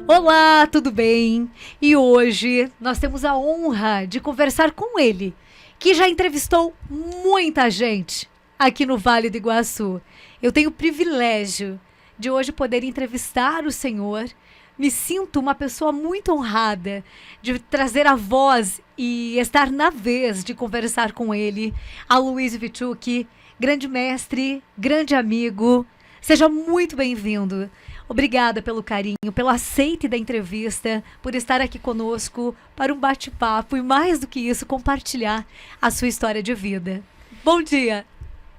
Olá, tudo bem? E hoje nós temos a honra de conversar com ele, que já entrevistou muita gente aqui no Vale do Iguaçu. Eu tenho o privilégio de hoje poder entrevistar o senhor. Me sinto uma pessoa muito honrada de trazer a voz e estar na vez de conversar com ele, Aloysio Witczuk, grande mestre, grande amigo. Seja muito bem-vindo. Obrigada pelo carinho, pelo aceite da entrevista, por estar aqui conosco para um bate-papo e, mais do que isso, compartilhar a sua história de vida. Bom dia!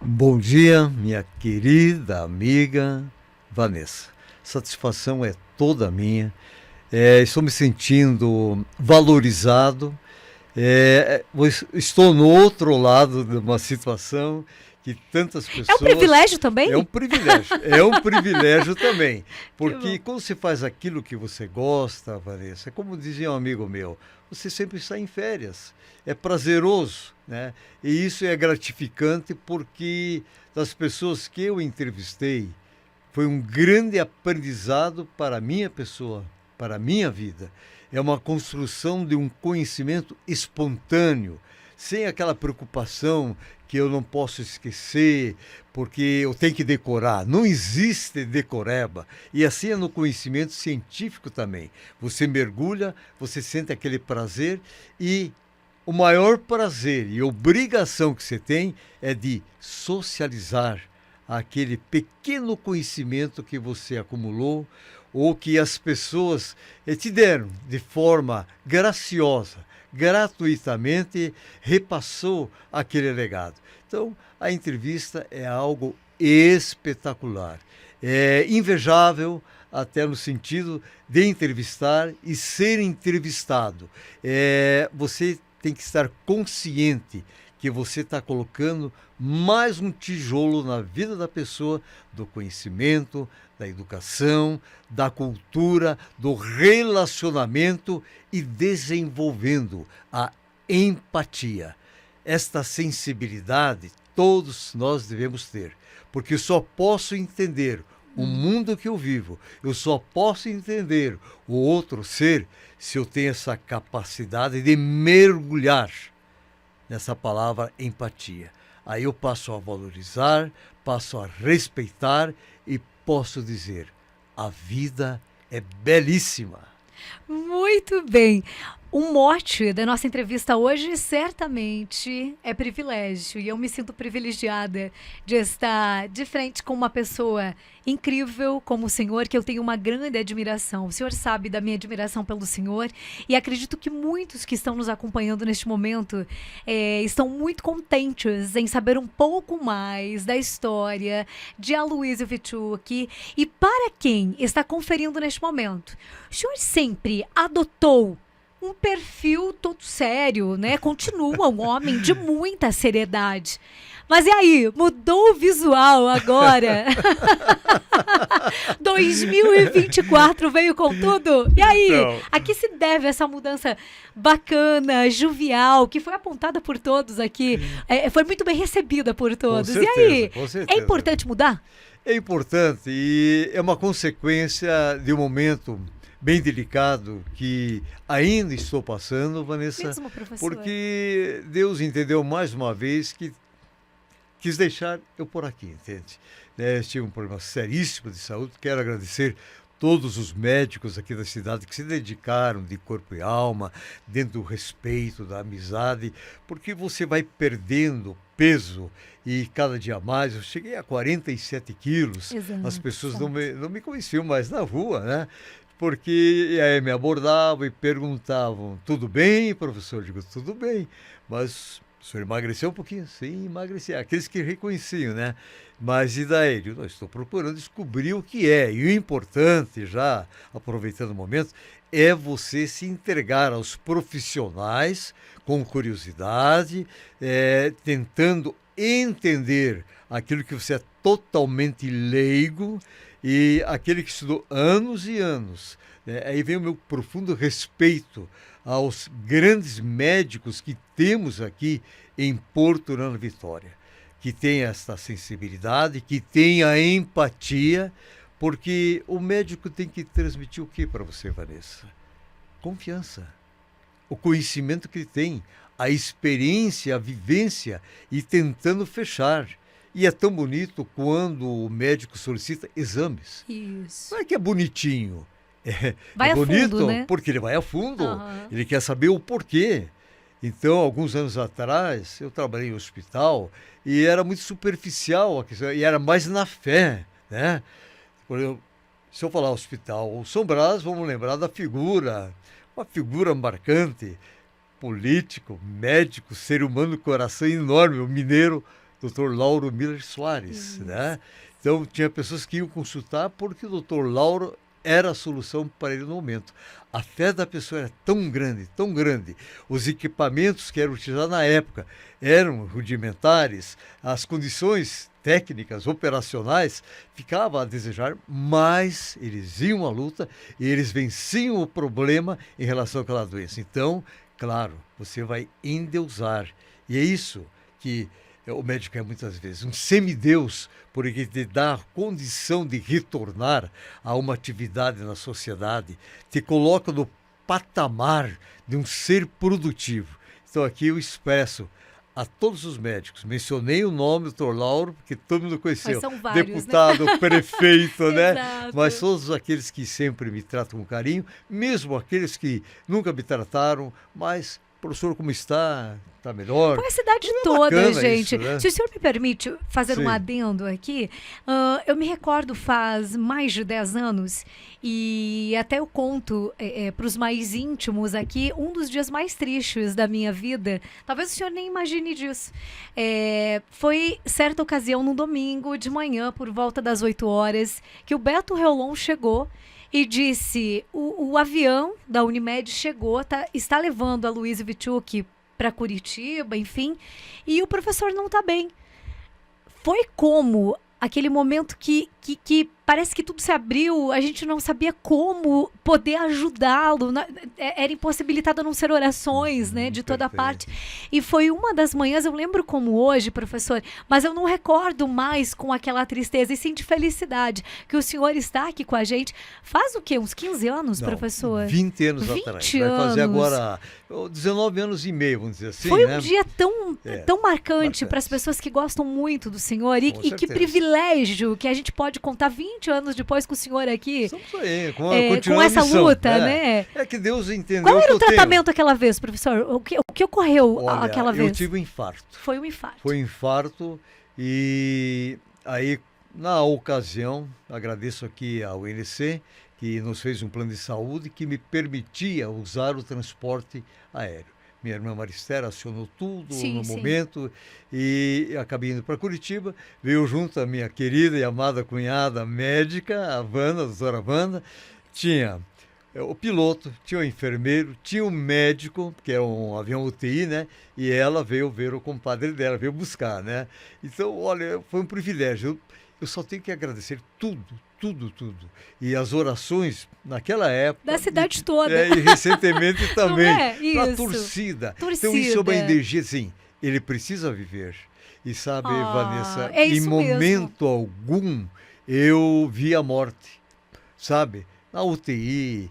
Bom dia, minha querida amiga Vanessa. Satisfação é toda minha. Estou me sentindo valorizado. Estou no outro lado de uma situação que tantas pessoas... É um privilégio também? É um privilégio também. Porque quando você faz aquilo que você gosta, Vanessa, como dizia um amigo meu, você sempre está em férias. É prazeroso, né? E isso é gratificante porque das pessoas que eu entrevistei, foi um grande aprendizado para a minha pessoa, para a minha vida. É uma construção de um conhecimento espontâneo, sem aquela preocupação que eu não posso esquecer, porque eu tenho que decorar. Não existe decoreba. E assim é no conhecimento científico também. Você mergulha, você sente aquele prazer e o maior prazer e obrigação que você tem é de socializar aquele pequeno conhecimento que você acumulou ou que as pessoas te deram de forma graciosa, gratuitamente repassou aquele legado. Então, a entrevista é algo espetacular, é invejável até no sentido de entrevistar e ser entrevistado. Você tem que estar consciente que você está colocando mais um tijolo na vida da pessoa, do conhecimento, da educação, da cultura, do relacionamento e desenvolvendo a empatia. Esta sensibilidade todos nós devemos ter, porque eu só posso entender o mundo que eu vivo, eu só posso entender o outro ser se eu tenho essa capacidade de mergulhar nessa palavra empatia. Aí eu passo a valorizar, passo a respeitar e posso dizer, a vida é belíssima. Muito bem. O mote da nossa entrevista hoje certamente é privilégio. E eu me sinto privilegiada de estar de frente com uma pessoa incrível como o senhor, que eu tenho uma grande admiração. O senhor sabe da minha admiração pelo senhor e acredito que muitos que estão nos acompanhando neste momento estão muito contentes em saber um pouco mais da história de Aloysio Witczuk. E para quem está conferindo neste momento, o senhor sempre adotou um perfil todo sério, né? Continua um homem de muita seriedade. Mas e aí? Mudou o visual agora? 2024 veio com tudo? E aí? Então, A que se deve essa mudança bacana, jovial, que foi apontada por todos aqui? Foi muito bem recebida por todos. certeza, E aí? com certeza. É importante mudar? É importante e é uma consequência de um momento bem delicado que ainda estou passando, Vanessa, Mesmo, professor. porque Deus entendeu mais uma vez que quis deixar eu por aqui, entende? Tive um problema seríssimo de saúde, quero agradecer todos os médicos aqui da cidade que se dedicaram de corpo e alma, dentro do respeito, da amizade, porque você vai perdendo peso e cada dia mais, eu cheguei a 47 quilos, Exato, as pessoas exato. não me conheciam mais na rua, né? Porque aí me abordavam e perguntavam, tudo bem, professor? Eu digo, tudo bem, mas o senhor emagreceu um pouquinho? Sim, emagreci. Aqueles que reconheciam, né? Mas e daí? Eu estou procurando descobrir o que é. E o importante, já aproveitando o momento, é você se entregar aos profissionais com curiosidade, tentando entender aquilo que você é totalmente leigo e aquele que estudou anos e anos. Aí vem o meu profundo respeito aos grandes médicos que temos aqui em Porto Vitória, que tem esta sensibilidade, que tem a empatia Porque o médico tem que transmitir o que para você, Vanessa? Confiança. O conhecimento que ele tem, a experiência, a vivência e tentando fechar. E é tão bonito quando o médico solicita exames. Isso. Não é que é bonitinho. Vai é a bonito fundo, né? porque ele vai a fundo. Aham. Ele quer saber o porquê. Então, alguns anos atrás, eu trabalhei em hospital e era muito superficial a questão, e era mais na fé, né? Por exemplo, se eu falar hospital São Brás, vamos lembrar da figura, uma figura marcante, político, médico, ser humano, coração enorme, o mineiro, Dr. Lauro Miller Soares, né? Então, tinha pessoas que iam consultar porque o Dr. Lauro era a solução para ele no momento. A fé da pessoa era tão grande, tão grande. Os equipamentos que eram utilizados na época eram rudimentares, as condições técnicas, operacionais, ficavam a desejar, mas eles iam à luta e eles venciam o problema em relação àquela doença. Então, claro, você vai endeusar. E é isso que o médico é muitas vezes um semideus, porque te dá a condição de retornar a uma atividade na sociedade, te coloca no patamar de um ser produtivo. Então aqui eu expresso a todos os médicos, mencionei o nome do Dr. Lauro, porque todo mundo conheceu, Mas são vários, deputado, né? Prefeito, né? Exato. Mas todos aqueles que sempre me tratam com carinho, mesmo aqueles que nunca me trataram, mas professor, como está? Está melhor? Com a cidade toda, gente. Isso, né? Se o senhor me permite fazer um Sim. adendo aqui, eu me recordo faz mais de 10 anos, e até eu conto para os mais íntimos aqui, um dos dias mais tristes da minha vida, talvez o senhor nem imagine disso. Foi certa ocasião, num domingo de manhã, por volta das 8 horas, que o Beto Reolon chegou e disse, o avião da Unimed chegou, está levando a Luiz Vichuk para Curitiba, enfim, e o professor não está bem. Foi como aquele momento que parece que tudo se abriu, a gente não sabia como poder ajudá-lo, era impossibilitado a não ser orações, né, de toda parte. E foi uma das manhãs, eu lembro como hoje, professor, mas eu não recordo mais com aquela tristeza, e sim de felicidade, que o senhor está aqui com a gente. Faz o quê? Uns 15 anos, Não, professor? 20 anos 20 atrás. Vai fazer anos. agora 19 anos e meio, vamos dizer assim, Foi né? um dia tão marcante para as marcante. pessoas que gostam muito do senhor, e Com que certeza. privilégio que a gente pode contar 20 anos depois com o senhor aqui, Estamos aí, com continuando a essa missão, luta, né? É que Deus entendeu Qual que era eu o tratamento aquela vez, professor? O que ocorreu tenho. Olha, aquela vez? eu tive um infarto. Foi um infarto. Foi um infarto e aí, na ocasião, agradeço aqui ao UNC, que nos fez um plano de saúde que me permitia usar o transporte aéreo. Minha irmã Maristela acionou tudo no momento e acabei indo para Curitiba. Veio junto a minha querida e amada cunhada médica, a Wanda, a doutora Wanda. Tinha o piloto, tinha o enfermeiro, tinha o médico, que era um avião UTI, né? E ela veio ver o compadre dela, veio buscar, né? Então, olha, foi um privilégio. Eu só tenho que agradecer tudo. E as orações, naquela época... Da cidade toda. E recentemente também. Não é? Na Isso. torcida. Torcida. Então isso é uma energia, assim, ele precisa viver. E sabe, Vanessa, é em isso momento algum eu vi a morte, sabe? Na UTI,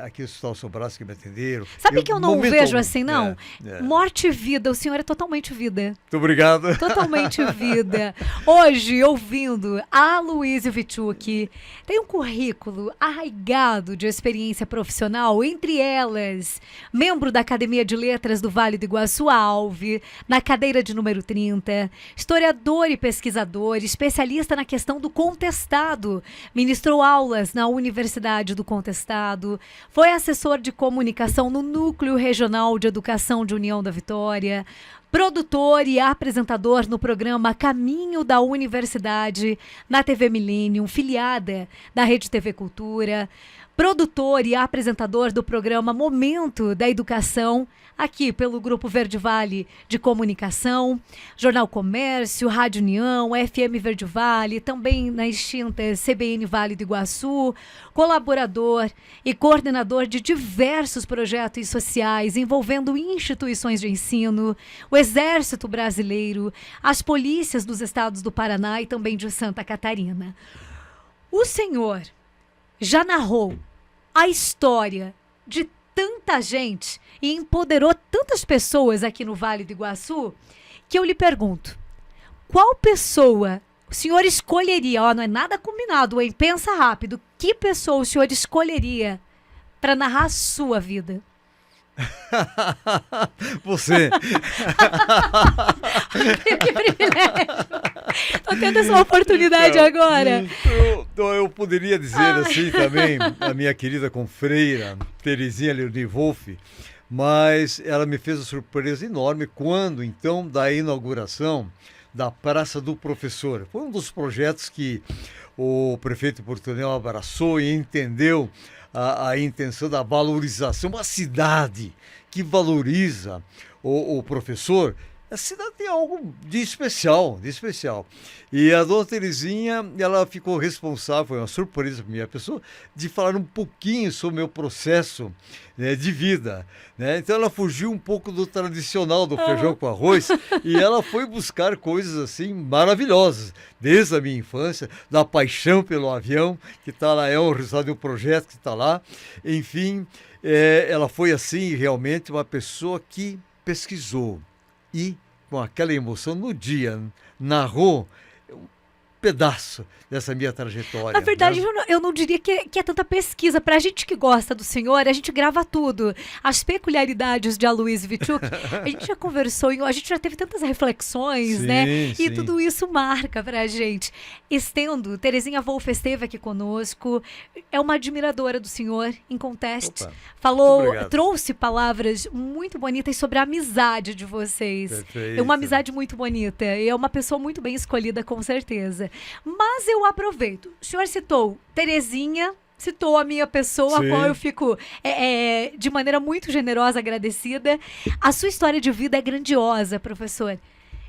aqui no Hospital São Brás que me atenderam. Sabe que eu não momento vejo algum. assim, não? Morte e vida, o senhor é totalmente vida. Muito obrigado. Totalmente vida. Hoje, ouvindo a Luísa Vichuk, tem um currículo arraigado de experiência profissional, entre elas, membro da Academia de Letras do Vale do Iguaçu Alve, na cadeira de número 30, historiador e pesquisador, especialista na questão do contestado, ministrou aulas na Universidade do Contestado, foi assessor de comunicação no Núcleo Regional de Educação de União da Vitória, produtor e apresentador no programa Caminho da Universidade, na TV Millennium, filiada da Rede TV Cultura, produtor e apresentador do programa Momento da Educação, aqui pelo Grupo Verde Vale de Comunicação, Jornal Comércio, Rádio União, FM Verde Vale, também na extinta CBN Vale do Iguaçu, colaborador e coordenador de diversos projetos sociais envolvendo instituições de ensino, o Exército Brasileiro, as polícias dos estados do Paraná e também de Santa Catarina. O senhor já narrou a história de tanta gente e empoderou tantas pessoas aqui no Vale do Iguaçu, que eu lhe pergunto, qual pessoa o senhor escolheria? Ó, não é nada combinado, hein? Pensa rápido. Que pessoa o senhor escolheria para narrar a sua vida? Você. Que privilégio. Tô tendo essa oportunidade agora. Eu poderia dizer assim também, a minha querida confreira, Terezinha Leoni Wolff, mas ela me fez uma surpresa enorme quando, então, da inauguração da Praça do Professor. Foi um dos projetos que o prefeito Portunel abraçou e entendeu a intenção da valorização. Uma cidade que valoriza o professor, a cidade tem algo de especial, de especial. E a dona Terezinha, ela ficou responsável, foi uma surpresa para minha pessoa, de falar um pouquinho sobre o meu processo, né, de vida. Né? Então ela fugiu um pouco do tradicional do feijão com arroz e ela foi buscar coisas assim maravilhosas, desde a minha infância, da paixão pelo avião, que está lá, é o resultado de um projeto que está lá. Enfim, ela foi assim realmente uma pessoa que pesquisou. E, com aquela emoção, no dia, narrou um pedaço dessa minha trajetória. Na verdade, né? eu não diria que é tanta pesquisa. Pra gente que gosta do senhor, a gente grava tudo. As peculiaridades de Aloysio Witczuk, a gente já conversou, a gente já teve tantas reflexões, Sim, né? E sim. tudo isso marca pra gente. Estendo, Terezinha Wolff esteve aqui conosco, é uma admiradora do senhor, em conteste. Opa, Falou, muito obrigado. trouxe palavras muito bonitas sobre a amizade de vocês. Perfeito. É uma amizade muito bonita. E é uma pessoa muito bem escolhida, com certeza. Mas eu aproveito. O senhor citou Terezinha, citou a minha pessoa, Sim. a qual eu fico de maneira muito generosa agradecida. A sua história de vida é grandiosa, professor.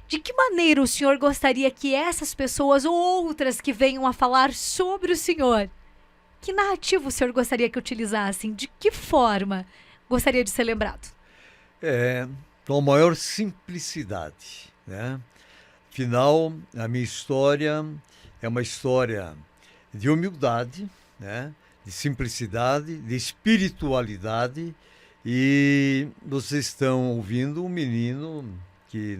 De que maneira o senhor gostaria que essas pessoas ou outras que venham a falar sobre o senhor, que narrativa o senhor gostaria que utilizassem? De que forma gostaria de ser lembrado? Com a maior simplicidade, né? Afinal, a minha história é uma história de humildade, né? De simplicidade, de espiritualidade. E vocês estão ouvindo um menino que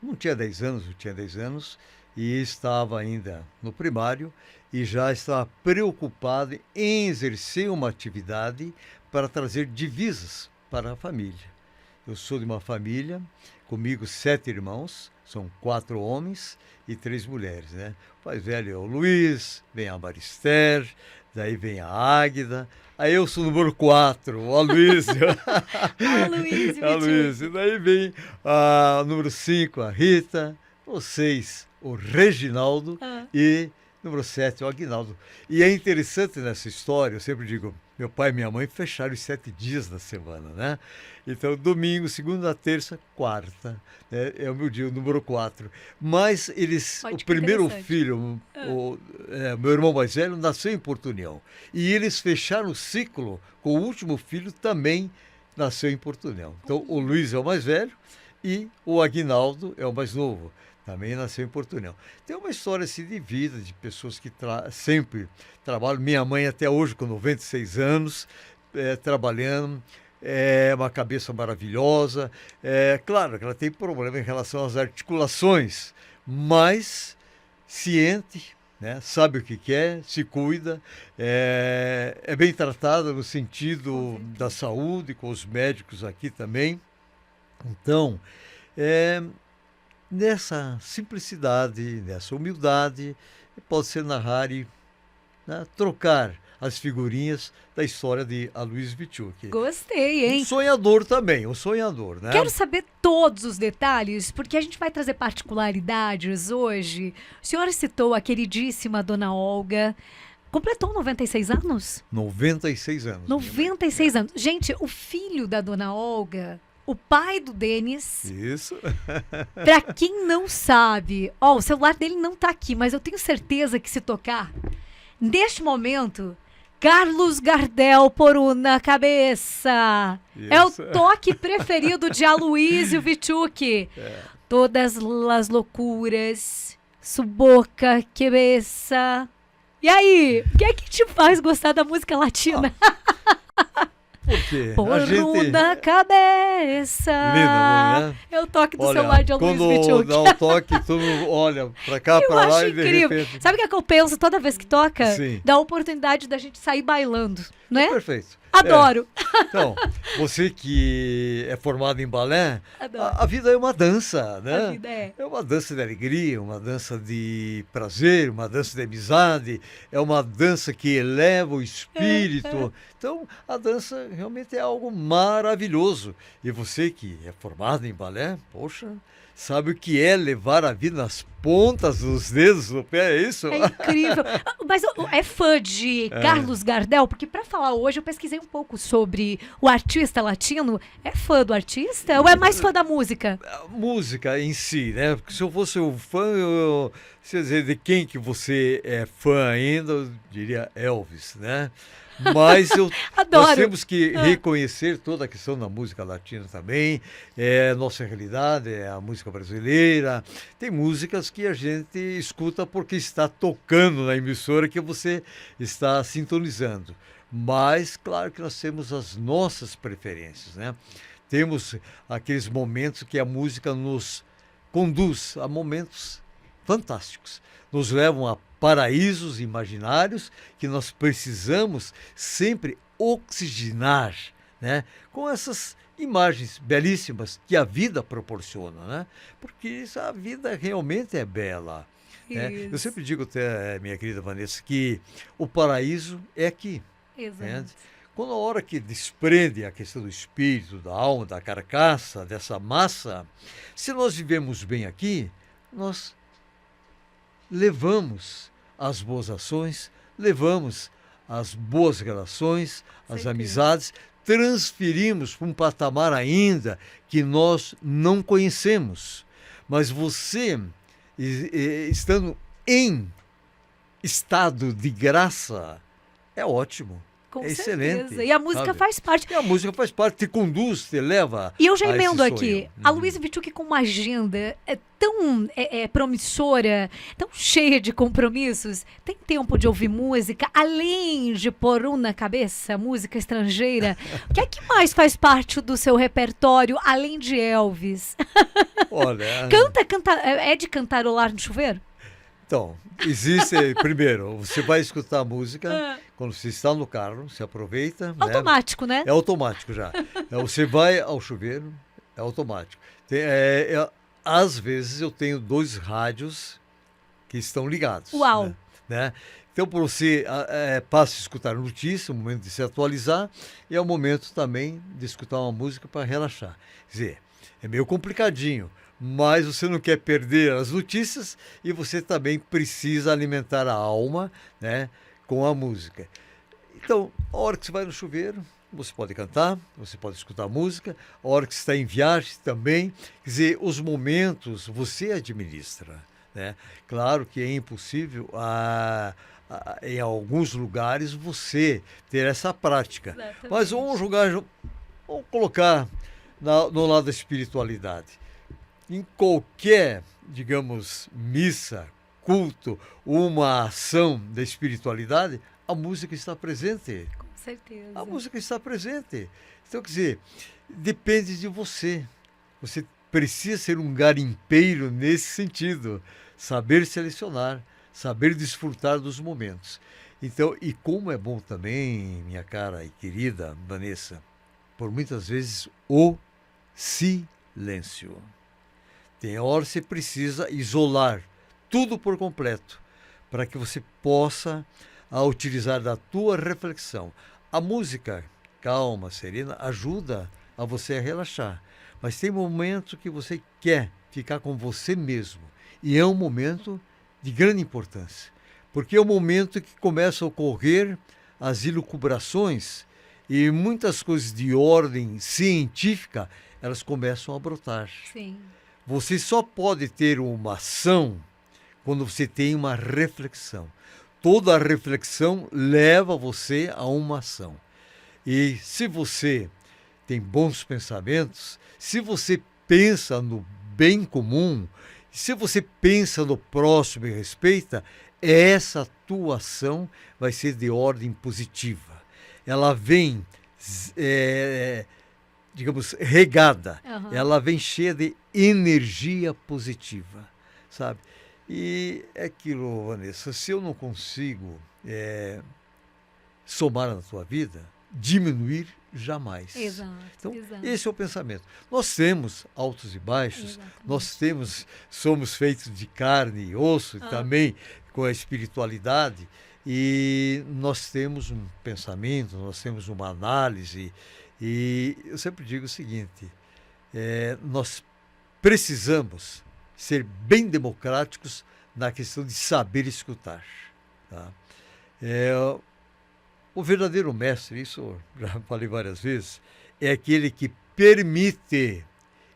não tinha 10 anos, eu tinha 10 anos, e estava ainda no primário e já estava preocupado em exercer uma atividade para trazer divisas para a família. Eu sou de uma família, comigo 7 irmãos, são 4 homens e 3 mulheres, né? O mais velho é o Luiz, vem a Marister, daí vem a Águida, aí eu sou o número 4, o Aloysio. Aloysio A Aloysio. Daí vem a número 5, a Rita, o 6, o Reginaldo e número 7, o Aguinaldo. E é interessante nessa história, eu sempre digo, meu pai e minha mãe fecharam os 7 dias da semana, né? Então, domingo, segunda, terça, quarta, né? É o meu dia, o número 4. Mas eles, Pode, o primeiro interessante. filho, meu irmão mais velho, nasceu em Porto União. E eles fecharam o ciclo com o último filho também nasceu em Porto União. Então, o Luiz é o mais velho e o Aguinaldo é o mais novo. Também nasceu em Porto União. Tem uma história assim, de vida, de pessoas que sempre trabalham. Minha mãe até hoje, com 96 anos, trabalhando. É uma cabeça maravilhosa. Claro que ela tem problema em relação às articulações, mas ciente, né? Sabe o que quer, se cuida, é bem tratada no sentido da saúde, com os médicos aqui também. Então, nessa simplicidade, nessa humildade, pode ser narrar e, né, trocar as figurinhas da história de Aloysio Witczuk. Gostei, hein? Um sonhador também, um sonhador, né? Quero saber todos os detalhes, porque a gente vai trazer particularidades hoje. O senhor citou a queridíssima Dona Olga. Completou 96 anos? 96 anos. 96 anos. Gente, o filho da Dona Olga, o pai do Denis, Isso. pra quem não sabe, o celular dele não tá aqui, mas eu tenho certeza que se tocar, neste momento, Carlos Gardel por uma cabeça. Isso. É o toque preferido de Aloysio Witczuk. Todas as loucuras, su boca, cabeça. E aí, o que é que te faz gostar da música latina? Porque a Por gente... uma cabeça. Linda, né? Eu toque do Olha, celular de Luiz quando Bichuk. dá o toque, todo mundo olha pra cá, Eu pra lá acho e de incrível. repente... Sabe o que é que eu penso toda vez que toca? Sim. Dá a oportunidade da gente sair bailando, né? Perfeito. Adoro. Então, você que é formado em balé, Adoro. a vida é uma dança, né? A vida é. É uma dança de alegria, uma dança de prazer, uma dança de amizade, é uma dança que eleva o espírito. Então, a dança realmente é algo maravilhoso. E você que é formado em balé, poxa, sabe o que é levar a vida nas pontas dos dedos do pé, é isso? É incrível. Mas é fã de Carlos Gardel? Porque para falar hoje eu pesquisei um pouco sobre o artista latino. É fã do artista ou é mais fã da música? A música em si, né? Porque se eu fosse um fã, se eu dizer de quem que você é fã ainda, eu diria Elvis, né? Mas Adoro. nós temos que reconhecer toda a questão da música latina também. É a nossa realidade, é a música brasileira. Tem músicas que a gente escuta porque está tocando na emissora que você está sintonizando. Mas, claro que nós temos as nossas preferências, né? Temos aqueles momentos que a música nos conduz a momentos fantásticos. Nos levam a paraísos imaginários que nós precisamos sempre oxigenar, né? Com essas imagens belíssimas que a vida proporciona, né? Porque a vida realmente é bela. Né? Eu Isso. sempre digo até, minha querida Vanessa, que o paraíso é aqui. Exato. Quando a hora que desprende a questão do espírito, da alma, da carcaça, dessa massa, se nós vivemos bem aqui, nós levamos as boas ações, levamos as boas relações, as Certeza. amizades, transferimos para um patamar ainda que nós não conhecemos. Mas você, estando em estado de graça, é ótimo. Com É certeza. excelente. E a música sabe? faz parte. E a música faz parte, te conduz, te leva. E eu já a esse emendo sonho. aqui. A Luísa Bichuk com uma agenda tão promissora, tão cheia de compromissos. Tem tempo de ouvir música, além de pôr um na cabeça, música estrangeira. O que é que mais faz parte do seu repertório, além de Elvis? Olha, Canta, é de cantarolar no chuveiro? então, existe, primeiro, você vai escutar a música, quando você está no carro, você aproveita. Né? Automático, né? É automático já. Você vai ao chuveiro, é automático. Às vezes eu tenho 2 rádios que estão ligados. Uau! Né? Então, para você passa a escutar notícia, o momento de se atualizar, e é o momento também de escutar uma música para relaxar. Quer dizer, é meio complicadinho, mas você não quer perder as notícias e você também precisa alimentar a alma, né, com a música. Então, a hora que você vai no chuveiro, você pode cantar, você pode escutar música, a hora que você está em viagem também. Quer dizer, os momentos você administra. Né? Claro que é impossível em alguns lugares você ter essa prática. Exatamente. Mas vamos colocar no lado da espiritualidade. Em qualquer, digamos, missa, culto, uma ação da espiritualidade, a música está presente. Com certeza. A música está presente. Então, quer dizer, depende de você. Você precisa ser um garimpeiro nesse sentido. Saber selecionar, saber desfrutar dos momentos. Então, e como é bom também, minha cara e querida Vanessa, por muitas vezes o silêncio. Tem hora que você precisa isolar tudo por completo para que você possa utilizar da tua reflexão. A música calma, serena, ajuda a você a relaxar. Mas tem momento que você quer ficar com você mesmo. E é um momento de grande importância. Porque é o momento que começam a ocorrer as elucubrações e muitas coisas de ordem científica, elas começam a brotar. Sim. Você só pode ter uma ação quando você tem uma reflexão. Toda reflexão leva você a uma ação. E se você tem bons pensamentos, se você pensa no bem comum, se você pensa no próximo e respeita, essa atuação vai ser de ordem positiva. Ela vem, digamos, regada. Aham. Ela vem cheia de energia positiva, sabe? E é aquilo, Vanessa, se eu não consigo somar na tua vida, diminuir jamais. Exato, Então, exato. esse é o pensamento. Nós temos altos e baixos, Exatamente. somos feitos de carne e osso, Ah. também com a espiritualidade, e nós temos um pensamento, nós temos uma análise, e eu sempre digo o seguinte, nós precisamos ser bem democráticos na questão de saber escutar. Tá? O verdadeiro mestre, isso eu já falei várias vezes, é aquele que permite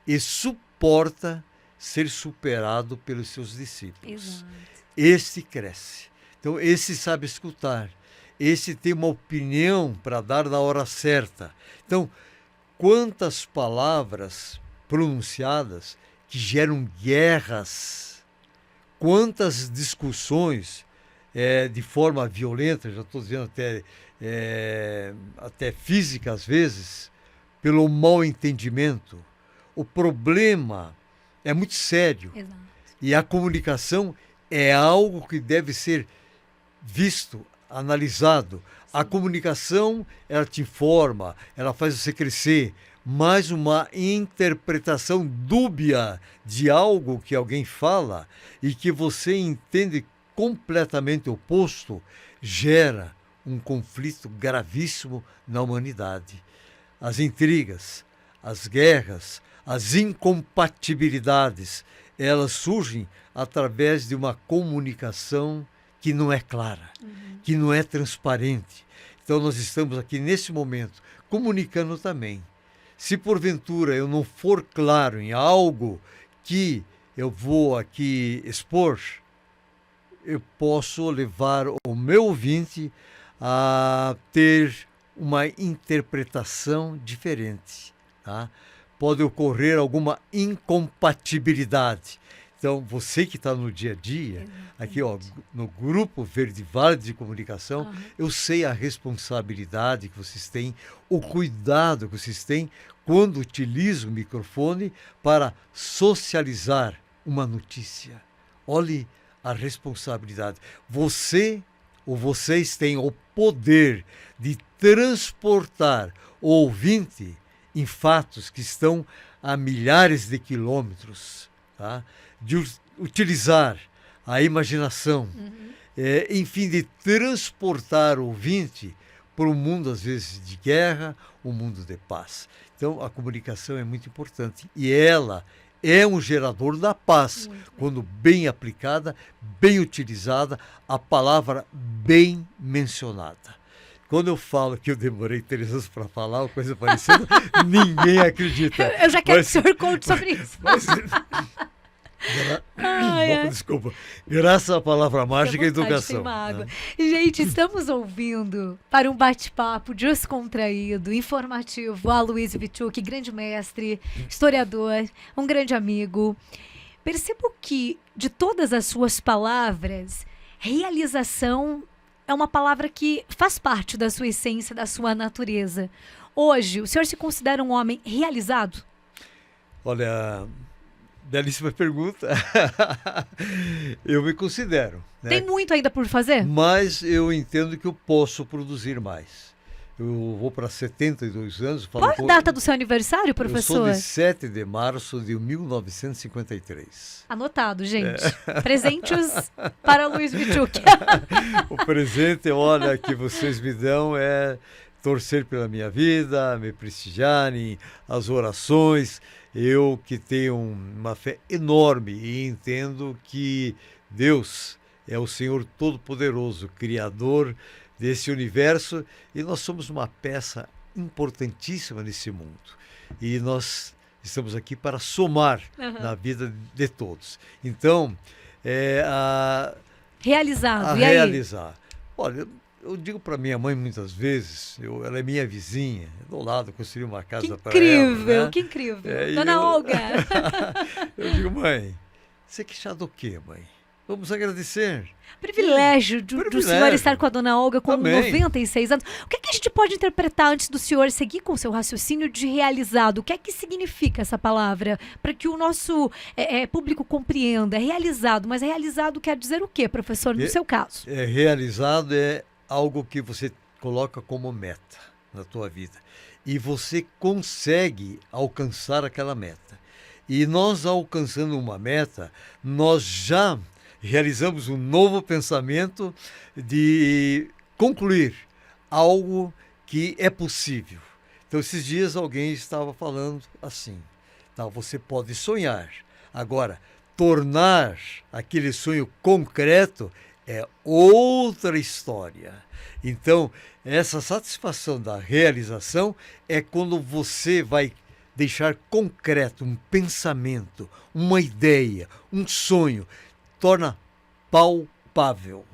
e suporta ser superado pelos seus discípulos. Exato. Este cresce. Então, esse sabe escutar. Esse tem uma opinião para dar na hora certa. Então, quantas palavras pronunciadas que geram guerras, quantas discussões de forma violenta, já estou dizendo até física às vezes, pelo mal entendimento. O problema é muito sério. Exato. E a comunicação é algo que deve ser visto, analisado. A comunicação, ela te informa, ela faz você crescer, mas uma interpretação dúbia de algo que alguém fala e que você entende completamente oposto, gera um conflito gravíssimo na humanidade. As intrigas, as guerras, as incompatibilidades, elas surgem através de uma comunicação que não é clara, que não é transparente. Então nós estamos aqui nesse momento comunicando também. Se porventura eu não for claro em algo que eu vou aqui expor, eu posso levar o meu ouvinte a ter uma interpretação diferente. Tá? Pode ocorrer alguma incompatibilidade. Então, você que está no dia a dia, aqui no Grupo Verde Vale de Comunicação, eu sei a responsabilidade que vocês têm, o cuidado que vocês têm quando utilizam o microfone para socializar uma notícia. Olhe a responsabilidade. Você ou vocês têm o poder de transportar o ouvinte em fatos que estão a milhares de quilômetros, tá? De utilizar a imaginação, enfim, de transportar o ouvinte para um mundo, às vezes, de guerra, um mundo de paz. Então, a comunicação é muito importante e ela é um gerador da paz, quando bem aplicada, bem utilizada, a palavra bem mencionada. Quando eu falo que eu demorei 3 anos para falar, ou coisa parecida, ninguém acredita. Eu já quero que o senhor conte sobre isso. Desculpa. Graças à palavra mágica e Fique à vontade, educação. tem uma água. Gente, estamos ouvindo para um bate-papo descontraído, informativo, Aloysio Witczuk, grande mestre, historiador, um grande amigo. Percebo que, de todas as suas palavras, realização é uma palavra que faz parte da sua essência, da sua natureza. Hoje, o senhor se considera um homem realizado? Olha, belíssima pergunta. Eu me considero. Né? Tem muito ainda por fazer? Mas eu entendo que eu posso produzir mais. Eu vou para 72 anos. Qual a data do seu aniversário, professor? Eu sou de 7 de março de 1953. Anotado, gente. Presentes para Aloysio Witczuk. O presente, olha, que vocês me dão é torcer pela minha vida, me prestigiarem, as orações. Eu que tenho uma fé enorme e entendo que Deus é o Senhor Todo-Poderoso, Criador desse universo, e nós somos uma peça importantíssima nesse mundo. E nós estamos aqui para somar na vida de todos. Então, realizado. E realizar. Olha, eu digo para minha mãe muitas vezes, ela é minha vizinha, do lado, construí uma casa para ela. Incrível, né? que incrível. Dona Olga. Eu digo, mãe, você quer chá do quê, mãe? Vamos agradecer. Privilégio do senhor estar com a dona Olga com Também. 96 anos. O que é que a gente pode interpretar antes do senhor seguir com o seu raciocínio de realizado? O que é que significa essa palavra? Para que o nosso público compreenda. É realizado, mas realizado quer dizer o quê, professor, no seu caso? Realizado é algo que você coloca como meta na tua vida. E você consegue alcançar aquela meta. E nós, alcançando uma meta, nós já realizamos um novo pensamento de concluir algo que é possível. Então, esses dias alguém estava falando assim, tá, você pode sonhar, agora, tornar aquele sonho concreto é outra história. Então, essa satisfação da realização é quando você vai deixar concreto um pensamento, uma ideia, um sonho, torna palpável.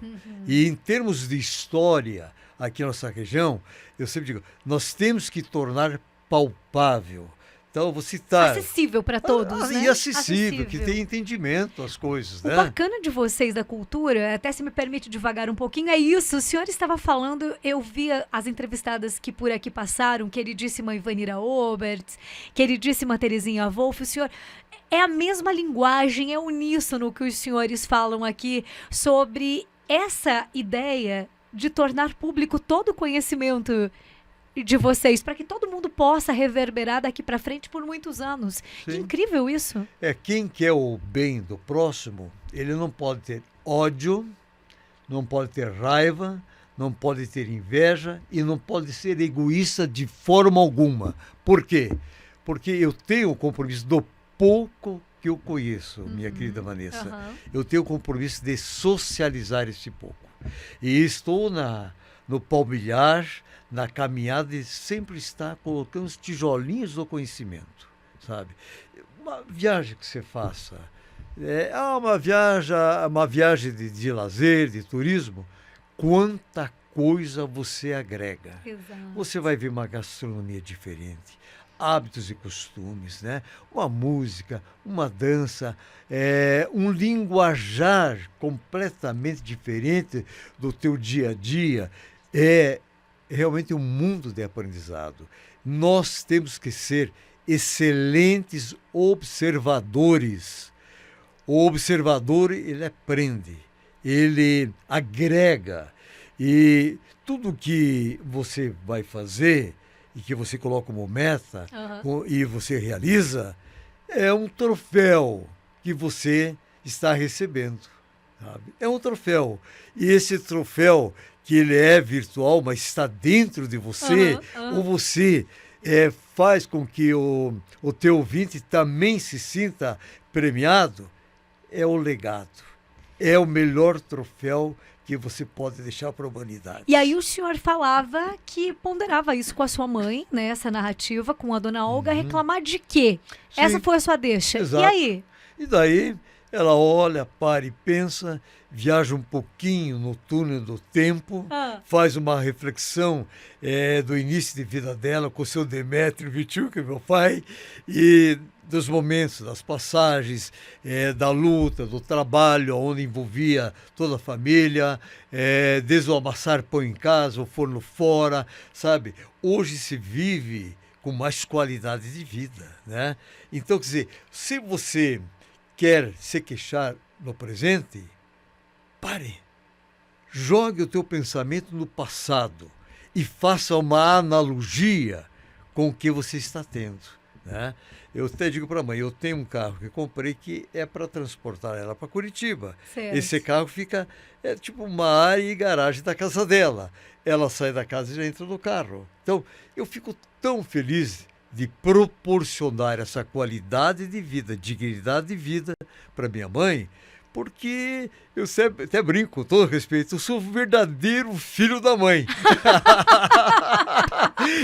E em termos de história, aqui na nossa região, eu sempre digo, nós temos que tornar palpável. Então, eu vou citar... Acessível para todos, né? E acessível, que tem entendimento as coisas, O né? bacana de vocês da cultura, até se me permite devagar um pouquinho, é isso. O senhor estava falando, eu vi as entrevistadas que por aqui passaram, queridíssima Ivanira Oberts, queridíssima Terezinha Wolff, o senhor... É a mesma linguagem, é uníssono que os senhores falam aqui sobre essa ideia de tornar público todo o conhecimento de vocês, para que todo mundo possa reverberar daqui para frente por muitos anos. Sim. Que incrível isso. Quem quer o bem do próximo, ele não pode ter ódio, não pode ter raiva, não pode ter inveja e não pode ser egoísta de forma alguma. Por quê? Porque eu tenho o compromisso do pouco que eu conheço, minha querida Vanessa. Eu tenho o compromisso de socializar esse pouco. E estou no palmilhar, na caminhada de sempre estar colocando os tijolinhos do conhecimento, sabe? Uma viagem que você faça, uma viagem de lazer, de turismo, quanta coisa você agrega. Exato. Você vai ver uma gastronomia diferente, hábitos e costumes, né? Uma música, uma dança, um linguajar completamente diferente do teu dia a dia. É realmente um mundo de aprendizado. Nós temos que ser excelentes observadores. O observador, ele aprende, ele agrega. E tudo que você vai fazer e que você coloca como meta e você realiza, é um troféu que você está recebendo. Sabe? É um troféu. E esse troféu, que ele é virtual, mas está dentro de você, ou você faz com que o teu ouvinte também se sinta premiado, é o legado. É o melhor troféu que você pode deixar para a humanidade. E aí o senhor falava que ponderava isso com a sua mãe, né? Essa narrativa com a dona Olga, reclamar de quê? Sim. Essa foi a sua deixa. Exato. E aí? E daí ela olha, para e pensa, viaja um pouquinho no túnel do tempo, faz uma reflexão do início de vida dela com o seu Demétrio Vitiu, que é meu pai, e dos momentos, das passagens, da luta, do trabalho, onde envolvia toda a família, desde o amassar pão em casa, o forno fora, sabe? Hoje se vive com mais qualidade de vida, né? Então, quer dizer, se você quer se queixar no presente, pare. Jogue o teu pensamento no passado e faça uma analogia com o que você está tendo, né? Eu até digo para a mãe, eu tenho um carro que comprei que é para transportar ela para Curitiba. Certo. Esse carro fica tipo uma área e garagem da casa dela. Ela sai da casa e já entra no carro. Então, eu fico tão feliz de proporcionar essa qualidade de vida, dignidade de vida para minha mãe, porque eu sempre até brinco, com todo respeito, eu sou o verdadeiro filho da mãe.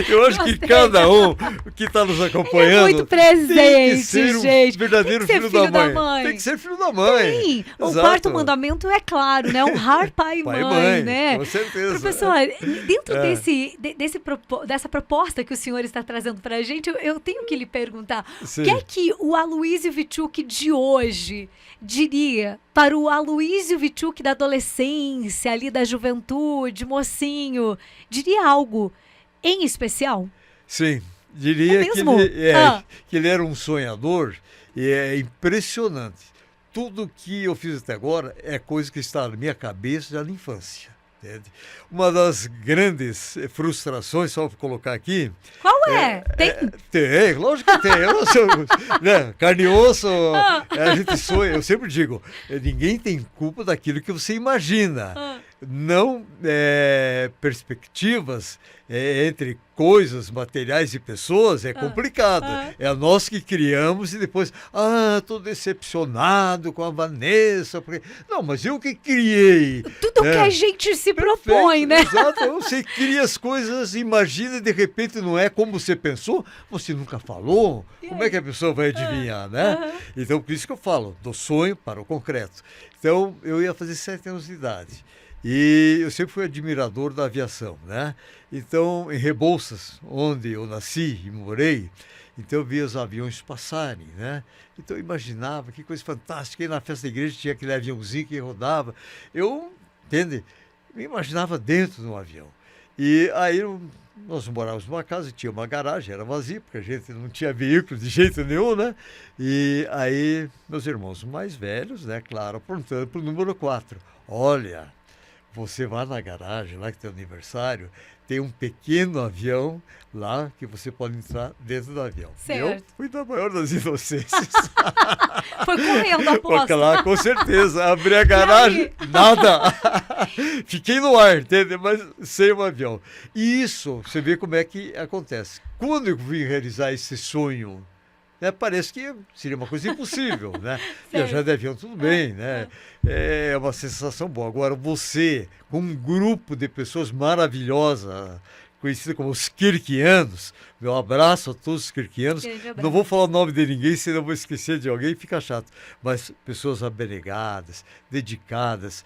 Eu acho que cada um que está nos acompanhando é muito presente, tem que ser gente. verdadeiro Tem que ser filho da mãe. mãe. Tem que ser filho da mãe. Sim, o Exato. quarto mandamento é claro, né? Honrar pai e Pai e mãe, né? Com certeza. Professor, dentro dessa proposta que o senhor está trazendo para a gente, eu tenho que lhe perguntar, Sim. o que é que o Aloysio Witczuk de hoje diria para o Aloysio Witczuk da adolescência, ali da juventude, mocinho? Diria algo em especial? Sim, diria É mesmo? que ele era um sonhador e é impressionante. Tudo que eu fiz até agora é coisa que está na minha cabeça já na infância. Entende? Uma das grandes frustrações, só vou colocar aqui... Qual é? Tem? Tem, lógico que tem. Eu não sou, né, carne e osso, a gente sonha. Eu sempre digo, ninguém tem culpa daquilo que você imagina. Não perspectivas entre coisas, materiais e pessoas é complicado. É nós que criamos e depois, estou decepcionado com a Vanessa. Porque... Não, mas eu que criei. Tudo que a gente se propõe, né? Exato, você cria as coisas, imagina e de repente não é como você pensou, você nunca falou. Como é que a pessoa vai adivinhar, né? Então, por isso que eu falo, do sonho para o concreto. Então, eu ia fazer 7 anos de idade. E eu sempre fui admirador da aviação, né? Então, em Rebouças, onde eu nasci e morei, então eu via os aviões passarem, né? Então eu imaginava que coisa fantástica. E na festa da igreja tinha aquele aviãozinho que rodava. Eu, entende? Me imaginava dentro de um avião. E aí nós morávamos numa casa, tinha uma garagem, era vazia, porque a gente não tinha veículo de jeito nenhum, né? E aí meus irmãos mais velhos, né, claro, apontando para o número 4. Olha, você vai na garagem, lá que tem o aniversário, tem um pequeno avião lá que você pode entrar dentro do avião. Certo. Eu fui da maior das inocências. Foi correndo a aposta. Lá, com certeza. Abri a garagem, nada. Fiquei no ar, entende? Mas sem um avião. E isso, você vê como é que acontece. Quando eu vim realizar esse sonho, né, parece que seria uma coisa impossível, né? Viajar de avião, tudo bem, né? É uma sensação boa. Agora, você, com um grupo de pessoas maravilhosas, conhecido como os Kirkianos, meu abraço a todos os Kirkianos. Não vou falar o nome de ninguém, senão vou esquecer de alguém, fica chato. Mas pessoas abnegadas, dedicadas.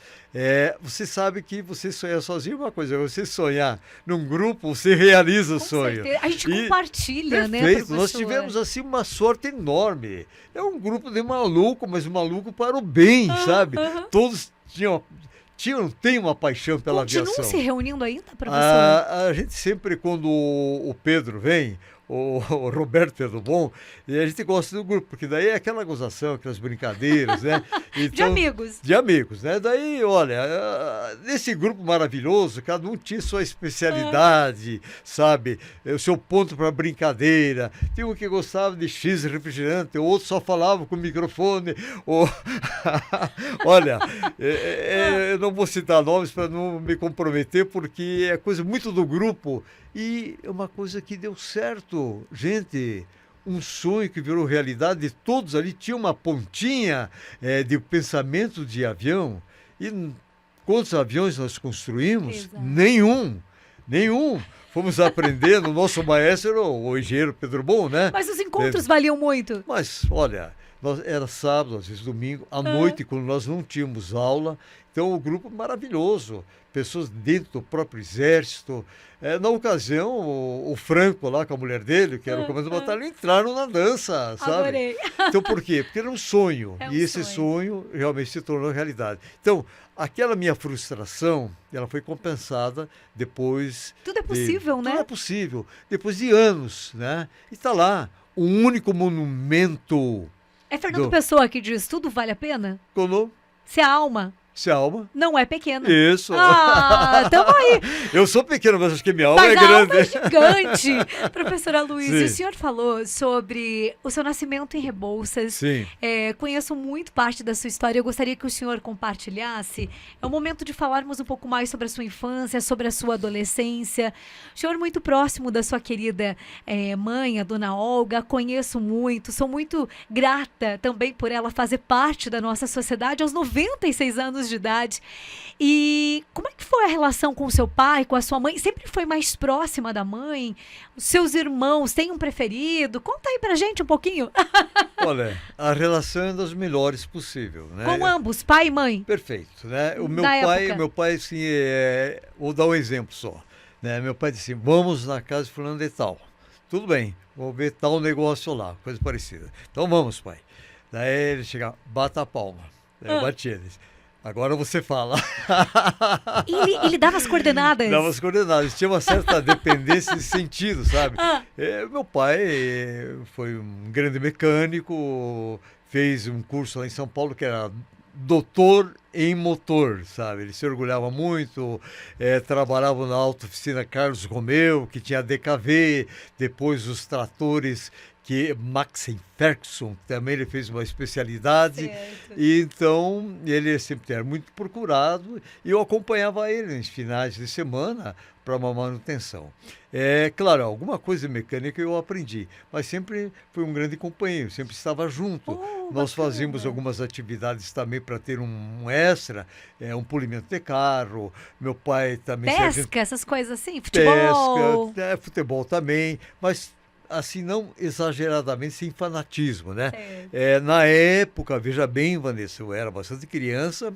Você sabe que você sonhar sozinho é uma coisa, você sonhar num grupo, você realiza o sonho. Certeza. A gente compartilha, né, perfeito. professor? Nós tivemos assim uma sorte enorme. É um grupo de maluco, mas maluco para o bem, sabe? Todos tem uma paixão pela aviação. Continuam se reunindo ainda, professor? A gente sempre, quando o Pedro vem, o Roberto Pedro Bom, e a gente gosta do grupo, porque daí é aquela gozação, aquelas brincadeiras, né? Então, de amigos. De amigos, né? Daí, olha, nesse grupo maravilhoso, cada um tinha sua especialidade, sabe? O seu ponto para brincadeira. Tinha um que gostava de X refrigerante, o outro só falava com o microfone. Olha, eu não vou citar nomes para não me comprometer, porque é coisa muito do grupo. E é uma coisa que deu certo, gente, um sonho que virou realidade, todos ali tinham uma pontinha de pensamento de avião. E quantos aviões nós construímos? Exato. Nenhum. Fomos aprendendo, o nosso maestro, o engenheiro Pedro Bom, né? Mas os encontros valiam muito. Mas, olha, era sábado, às vezes domingo, à noite, quando nós não tínhamos aula. Então, o grupo maravilhoso, pessoas dentro do próprio exército. Na ocasião, o Franco lá com a mulher dele, que era o comandante do batalhão, entraram na dança, sabe? Adorei. Então, por quê? Porque era um sonho. É um e esse sonho realmente se tornou realidade. Então, aquela minha frustração, ela foi compensada depois... Tudo é possível, né? Tudo é possível. Depois de anos, né? E está lá, um único monumento... É Fernando Pessoa que diz, tudo vale a pena? Como? Se a alma não é pequena. Isso. Tamo aí. Eu sou pequeno, mas acho que minha alma Mas é a grande. alma é gigante. Professora Aloysio, Sim. o senhor falou sobre o seu nascimento em Rebouças. Sim. Conheço muito parte da sua história. Eu gostaria que o senhor compartilhasse. É o momento de falarmos um pouco mais sobre a sua infância, sobre a sua adolescência. O senhor muito próximo da sua querida mãe, a dona Olga. Conheço muito, sou muito grata também por ela fazer parte da nossa sociedade aos 96 anos anos de idade. E como é que foi a relação com o seu pai, com a sua mãe? Sempre foi mais próxima da mãe? Os seus irmãos têm um preferido? Conta aí pra gente um pouquinho. Olha, a relação é das melhores possível, né? Com ambos, pai e mãe. Perfeito, né? Na época. Meu pai, assim, vou dar um exemplo só, né? Meu pai disse, vamos na casa de fulano de tal. Tudo bem, vou ver tal negócio lá, coisa parecida. Então vamos, pai. Daí ele chegava, bata a palma. Daí eu batia, ele disse, agora você fala. E ele dava as coordenadas. Dava as coordenadas. Tinha uma certa dependência de sentido, sabe? Meu pai foi um grande mecânico, fez um curso lá em São Paulo que era doutor em motor, sabe? Ele se orgulhava muito, trabalhava na Auto Oficina Carlos Romeu, que tinha a DKV, depois os tratores que Maxen Ferguson também ele fez uma especialidade. Certo. E então ele sempre era muito procurado e eu acompanhava ele nos finais de semana para uma manutenção. Claro, alguma coisa mecânica eu aprendi, mas sempre fui um grande companheiro, sempre estava junto. Nós Bacana. fazíamos algumas atividades também para ter um extra, um polimento de carro. Meu pai também Pesca, essas coisas assim, futebol. pesca, futebol também, mas assim, não exageradamente, sem fanatismo, né? Certo. Na época, veja bem, Vanessa, eu era bastante criança,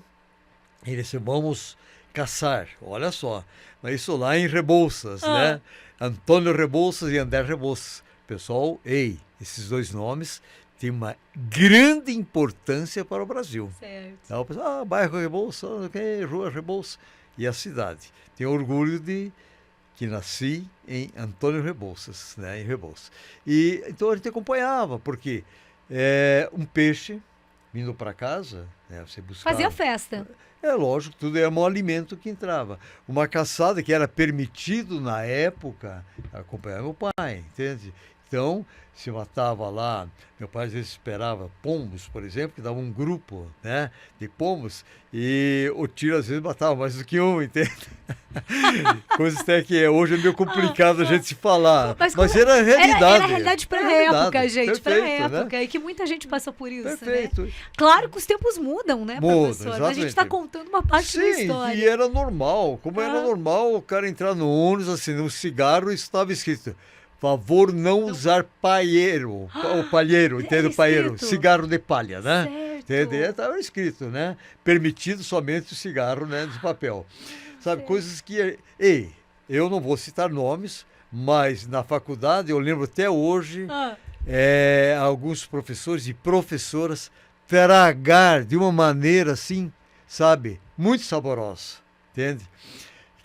e disse, vamos caçar, olha só, mas isso lá em Rebouças, né? Antônio Rebouças e André Rebouças. Pessoal, esses dois nomes têm uma grande importância para o Brasil. Certo. Então, o pessoal, bairro Rebouças, okay, rua Rebouças, e a cidade. Tenho orgulho de que nasci em Antônio Rebouças, né, em Rebouças. E então a gente acompanhava, porque um peixe vindo para casa, né, você buscava. Fazia festa. Lógico, tudo era um alimento que entrava. Uma caçada que era permitido na época, acompanhava meu pai, entende? Então, se matava lá, meu pai às vezes esperava pombos, por exemplo, que dava um grupo, né, de pombos, e o tiro às vezes matava mais do que um, entende? Coisas até que hoje é meio complicado a gente se falar, mas era a realidade. Era a realidade para a época, gente, para a Perfeito, época, né? e que muita gente passou por isso, Perfeito. né? Claro que os tempos mudam, né, Mudam, professor? A gente exatamente. está contando uma parte da Sim, história. e era normal. Como era normal o cara entrar no ônibus, assim, no cigarro estava escrito: favor não usar palheiro, o palheiro, entende? O palheiro, escrito. cigarro de palha, né? Certo. Entende? Estava escrito, né? Permitido somente o cigarro, né, de papel. Sabe, coisas que... eu não vou citar nomes, mas na faculdade, eu lembro até hoje, alguns professores e professoras tragar de uma maneira assim, sabe, muito saborosa, entende?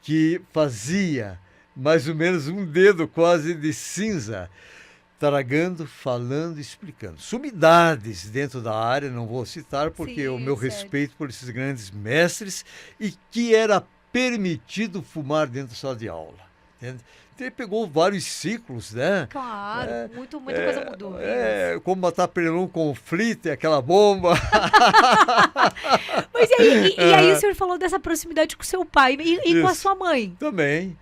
Que fazia mais ou menos um dedo quase de cinza, tragando, falando, explicando. Sumidades dentro da área, não vou citar, porque Sim, o meu certo. respeito por esses grandes mestres, e que era permitido fumar dentro da sala de aula, entende? Então, ele pegou vários ciclos, né? Claro, muita coisa mudou. Como matar pernilongo com flita, aquela bomba. Mas e aí o senhor falou dessa proximidade com seu pai e com a Isso. sua mãe. Também.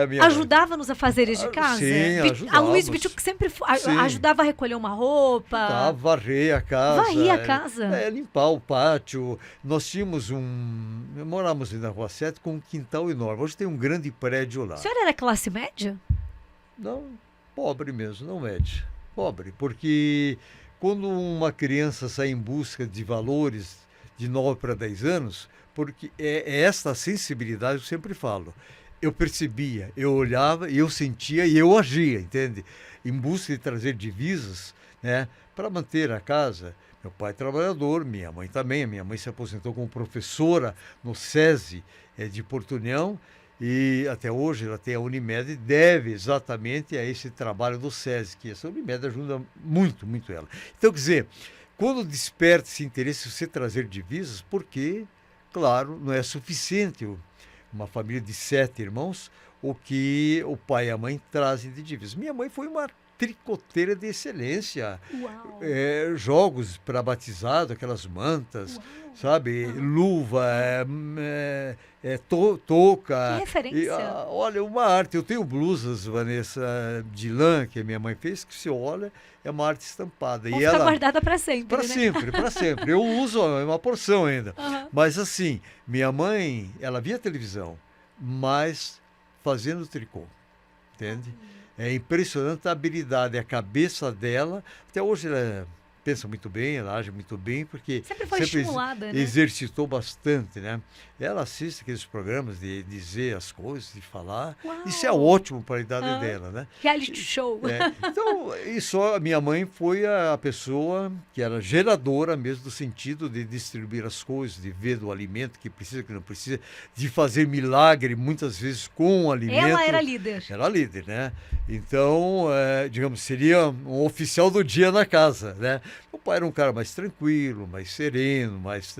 Minha Ajudava-nos a fazeres de casa? Sim, A ajudávamos. Luiz Bichuc sempre Sim. ajudava a recolher uma roupa. Tá, varrer a casa. Varria a casa? Limpar o pátio. Nós tínhamos morávamos ali na Rua 7 com um quintal enorme. Hoje tem um grande prédio lá. O senhor era classe média? Não, pobre mesmo, não média. Pobre, porque quando uma criança sai em busca de valores de 9 para 10 anos, porque é esta sensibilidade que eu sempre falo. Eu percebia, eu olhava, eu sentia e eu agia, entende? Em busca de trazer divisas, né, para manter a casa. Meu pai é trabalhador, minha mãe também. A minha mãe se aposentou como professora no SESI de Porto União e até hoje ela tem a Unimed e deve exatamente a esse trabalho do SESI, que essa Unimed ajuda muito, muito ela. Então, quer dizer, quando desperta esse interesse você trazer divisas, porque, claro, não é suficiente uma família de 7 irmãos, o que o pai e a mãe trazem de divisas. Minha mãe foi uma tricoteira de excelência. Uau. Jogos para batizado, aquelas mantas, Uau. sabe? Luva, touca. Que referência. Olha, uma arte. Eu tenho blusas, Vanessa, de lã, que a minha mãe fez, que você olha, é uma arte estampada. Vão E ficar ela, guardada para sempre, para né? sempre, para sempre. Eu uso uma porção ainda. Aham. Mas assim, minha mãe, ela via televisão, mas fazendo tricô, entende? É impressionante a habilidade, a cabeça dela. Até hoje ela pensa muito bem, ela age muito bem, porque Sempre foi estimulada, né? exercitou bastante, né? Ela assiste aqueles programas de dizer as coisas, de falar. Uau. Isso é ótimo para a idade dela, né? Reality show. Então, isso, a minha mãe foi a pessoa que era geradora mesmo do sentido de distribuir as coisas, de ver do alimento que precisa, que não precisa, de fazer milagre muitas vezes com o alimento. Ela era líder. Era líder, né? Então, digamos, seria um oficial do dia na casa, né? Meu pai era um cara mais tranquilo, mais sereno, mais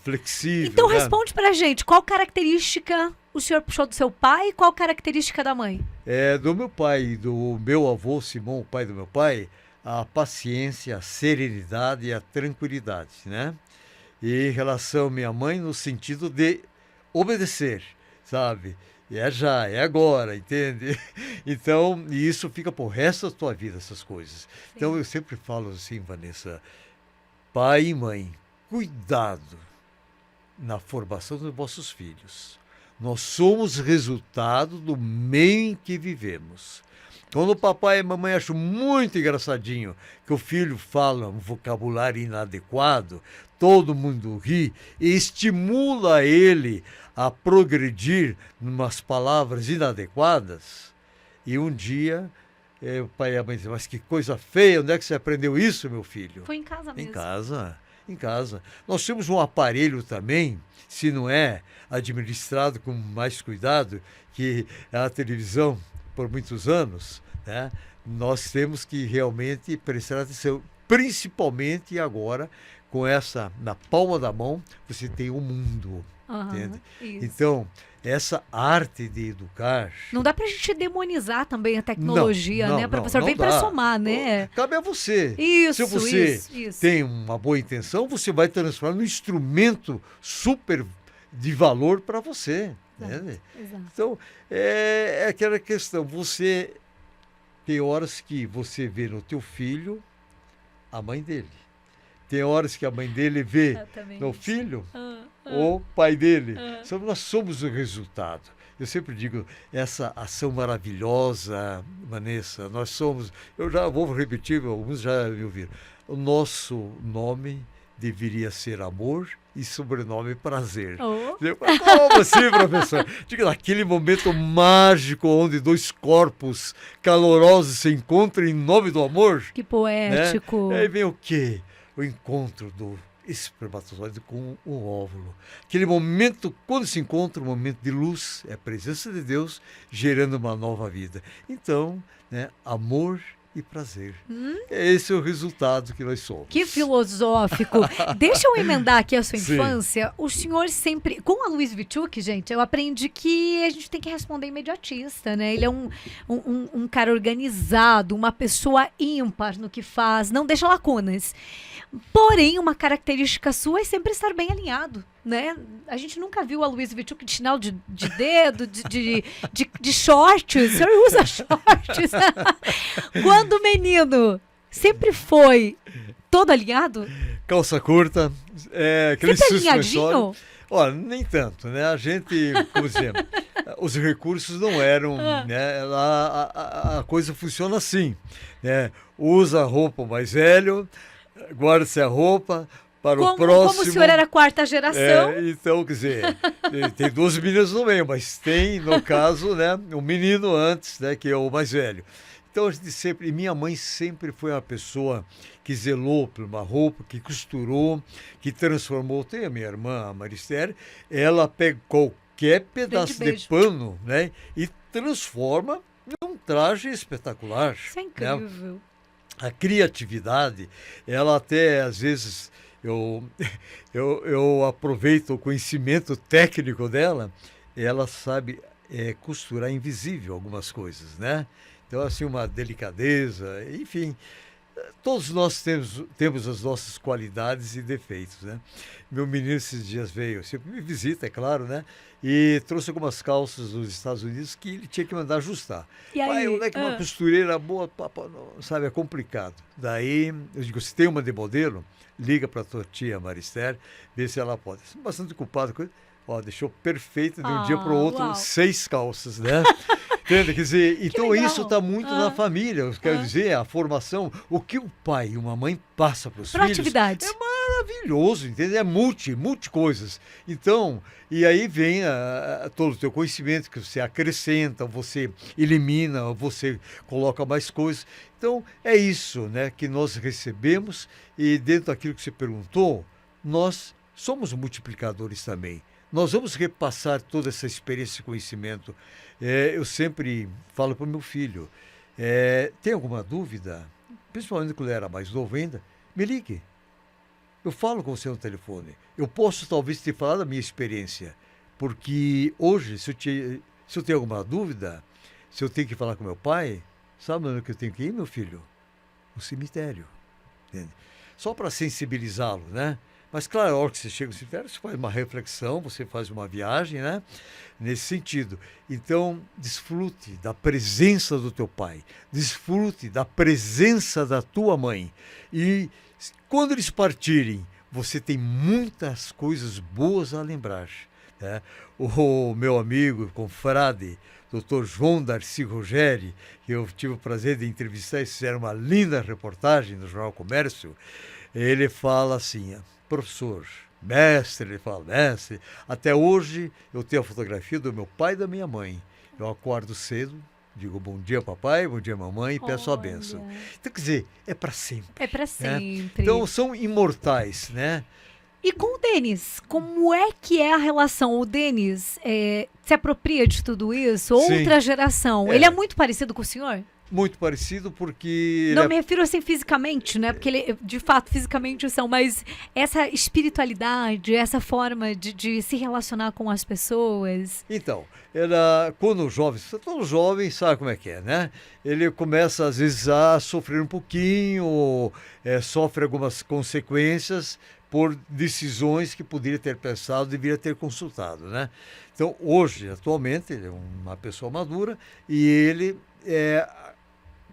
flexível. Então né? responde pra gente, qual característica o senhor puxou do seu pai e qual característica da mãe? Do meu pai e do meu avô Simão, o pai do meu pai, a paciência, a serenidade e a tranquilidade, né? E em relação à minha mãe, no sentido de obedecer, sabe? É já, é agora, entende? Então, e isso fica pro resto da tua vida, essas coisas. Sim. Então, eu sempre falo assim, Vanessa, pai e mãe, cuidado na formação dos vossos filhos. Nós somos resultado do meio em que vivemos. Quando o papai e a mamãe acham muito engraçadinho que o filho fala um vocabulário inadequado, todo mundo ri e estimula ele a progredir em umas palavras inadequadas. E um dia o pai e a mãe dizem, mas que coisa feia, onde é que você aprendeu isso, meu filho? Foi em casa mesmo. Em casa, em casa. Nós temos um aparelho também, se não é administrado com mais cuidado, que é a televisão por muitos anos, né? Nós temos que realmente prestar atenção, principalmente agora, com essa na palma da mão, você tem o mundo, entende? Isso. Então, essa arte de educar... Não dá pra gente demonizar também a tecnologia, Não, né? não, Professor, não vem pra dá. somar, né? Cabe a você. Isso, Se você isso. tem uma boa intenção, você vai transformar num instrumento super de valor para você. Né? Exato. Então, é aquela questão, você tem horas que você vê no teu filho a mãe dele. Tem horas que a mãe dele vê no filho o pai dele. Nós somos o resultado. Eu sempre digo, essa ação maravilhosa, Vanessa, nós somos, eu já vou repetir, alguns já me ouviram, o nosso nome deveria ser amor e sobrenome prazer. Como assim, professor? Diga, naquele momento mágico onde dois corpos calorosos se encontram em nome do amor. Que poético. Né? Aí vem o quê? O encontro do espermatozoide com o óvulo. Aquele momento, quando se encontra, um momento de luz, é a presença de Deus gerando uma nova vida. Então, né, amor e prazer. Esse é o resultado que nós somos. Que filosófico. Deixa eu emendar aqui a sua Sim. infância. O senhor sempre... Com a Luiz Witschuk, gente, eu aprendi que a gente tem que responder imediatista, né? Ele é um cara organizado, uma pessoa ímpar no que faz, não deixa lacunas. Porém, uma característica sua é sempre estar bem alinhado, né? A gente nunca viu a Luiz Witschuk de chinelo de dedo, de shorts. O senhor usa shorts. Quando menino, sempre foi todo alinhado? Calça curta, aquele Sempre suspensório. alinhadinho? Olha, nem tanto, né? A gente, como dizemos, os recursos não eram, né? A coisa funciona assim, né? Usa a roupa mais velho, guarda-se a roupa para o próximo. Como o senhor era quarta geração. Então, quer dizer, tem duas meninas no meio, mas tem, no caso, né, um menino antes, né, que é o mais velho. Então, a gente sempre, e minha mãe sempre foi uma pessoa que zelou por uma roupa, que costurou, que transformou. Tem a minha irmã, a Maristéria, ela pega qualquer pedaço de pano, né, e transforma num traje espetacular. Isso é né? incrível. A criatividade, ela até, às vezes, eu aproveito o conhecimento técnico dela, ela sabe costurar invisível algumas coisas, né? Então, assim, uma delicadeza, enfim, todos nós temos as nossas qualidades e defeitos, né? Meu menino esses dias veio, sempre me visita, é claro, né? E trouxe algumas calças dos Estados Unidos que ele tinha que mandar ajustar. E Pai, aí? onde é que uma costureira boa, papa, não, sabe, é complicado. Daí, eu digo, se tem uma de modelo, liga para a tua tia Marister, vê se ela pode. Bastante culpado com ele. Ó, deixou perfeito de um dia para o outro, Uau. 6 calças, né? Entende? Quer dizer, então legal. isso está muito na família. Eu quero dizer, a formação, o que um pai e uma mãe passa para os filhos Proatividade. é maravilhoso, entende? É multi coisas. Então, e aí vem todo o teu conhecimento que você acrescenta, você elimina, você coloca mais coisas. Então, é isso, né, que nós recebemos e dentro daquilo que você perguntou, nós somos multiplicadores também. Nós vamos repassar toda essa experiência e conhecimento. Eu sempre falo para o meu filho, tem alguma dúvida? Principalmente quando ele era mais novo ainda, me ligue. Eu falo com você no telefone. Eu posso talvez te falar da minha experiência, porque hoje, se eu tenho alguma dúvida, se eu tenho que falar com meu pai, sabe onde que eu tenho que ir, meu filho? No cemitério. Entende? Só para sensibilizá-lo, né? Mas, claro, a hora que você chega no cemitério, você faz uma reflexão, você faz uma viagem, né? Nesse sentido. Então, desfrute da presença do teu pai, desfrute da presença da tua mãe. E quando eles partirem, você tem muitas coisas boas a lembrar, né? O meu amigo, confrade, Dr. João Darcy Rogeri, que eu tive o prazer de entrevistar, eles fizeram uma linda reportagem no Jornal Comércio, ele fala assim, professor, mestre, ele fala, mestre, até hoje eu tenho a fotografia do meu pai e da minha mãe. Eu acordo cedo, digo bom dia papai, bom dia mamãe e peço a bênção. Então, quer dizer, é para sempre. É para né? sempre. Então, são imortais, né? E com o Denis, como é que é a relação? O Denis se apropria de tudo isso? Sim. Outra geração. É. Ele é muito parecido com o senhor? Muito parecido porque... Não me refiro assim fisicamente, né? Porque ele, de fato, fisicamente são, mas essa espiritualidade, essa forma de se relacionar com as pessoas. Então, quando o jovem, todo jovem sabe como é que é, né? Ele começa, às vezes, a sofrer um pouquinho, sofre algumas consequências por decisões que poderia ter pensado, deveria ter consultado, né? Então, hoje, atualmente, ele é uma pessoa madura e ele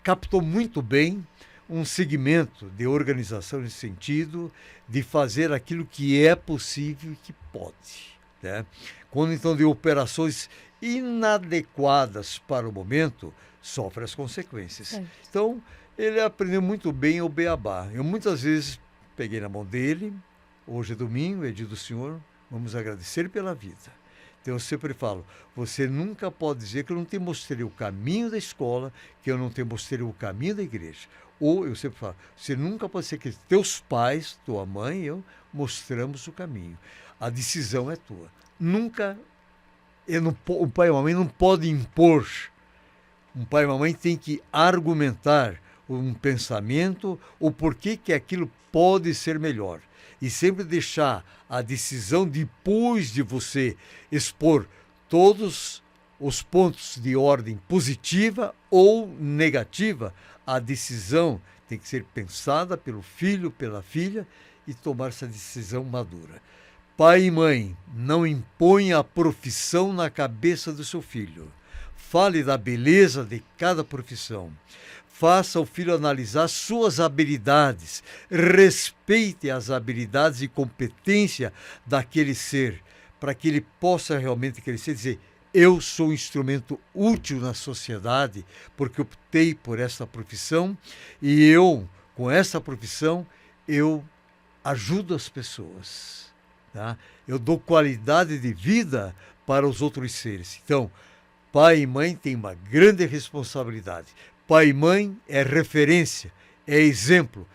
captou muito bem um segmento de organização nesse sentido, de fazer aquilo que é possível e que pode, né? Quando, então, de operações inadequadas para o momento, sofre as consequências. Certo. Então, ele aprendeu muito bem o beabá. Eu, muitas vezes, peguei na mão dele, hoje é domingo, é dia do Senhor, vamos agradecer pela vida. Então, eu sempre falo, você nunca pode dizer que eu não te mostrei o caminho da escola, que eu não te mostrei o caminho da igreja. Ou, eu sempre falo, você nunca pode dizer que teus pais, tua mãe e eu, mostramos o caminho. A decisão é tua. Nunca, o pai e a mãe não podem impor. Um pai e uma mãe tem que argumentar um pensamento, o porquê que aquilo pode ser melhor. E sempre deixar a decisão, depois de você expor todos os pontos de ordem positiva ou negativa, a decisão tem que ser pensada pelo filho, pela filha e tomar essa decisão madura. Pai e mãe, não impõe a profissão na cabeça do seu filho. Fale da beleza de cada profissão. Faça o filho analisar suas habilidades. Respeite as habilidades e competência daquele ser, para que ele possa realmente crescer e dizer, eu sou um instrumento útil na sociedade, porque optei por essa profissão e eu, com essa profissão, eu ajudo as pessoas. Tá? Eu dou qualidade de vida para os outros seres. Então, pai e mãe têm uma grande responsabilidade. Pai e mãe é referência, é exemplo.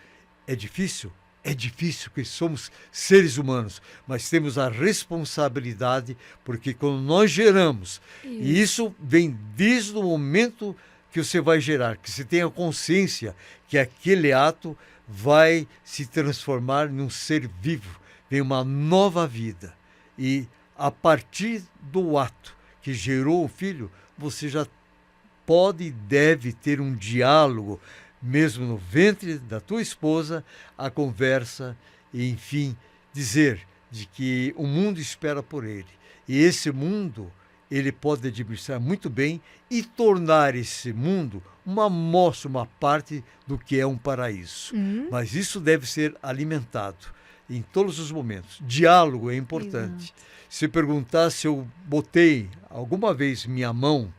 É difícil? É difícil, porque somos seres humanos, mas temos a responsabilidade, porque quando nós geramos, e isso vem desde o momento que você vai gerar, que você tenha consciência que aquele ato vai se transformar num ser vivo, vem uma nova vida. E a partir do ato que gerou um filho, você já pode e deve ter um diálogo, mesmo no ventre da tua esposa, a conversa e, enfim, dizer de que o mundo espera por ele. E esse mundo, ele pode administrar muito bem e tornar esse mundo uma amostra, uma parte do que é um paraíso. Mas isso deve ser alimentado em todos os momentos. Diálogo é importante. Exato. Se perguntar se eu botei alguma vez minha mão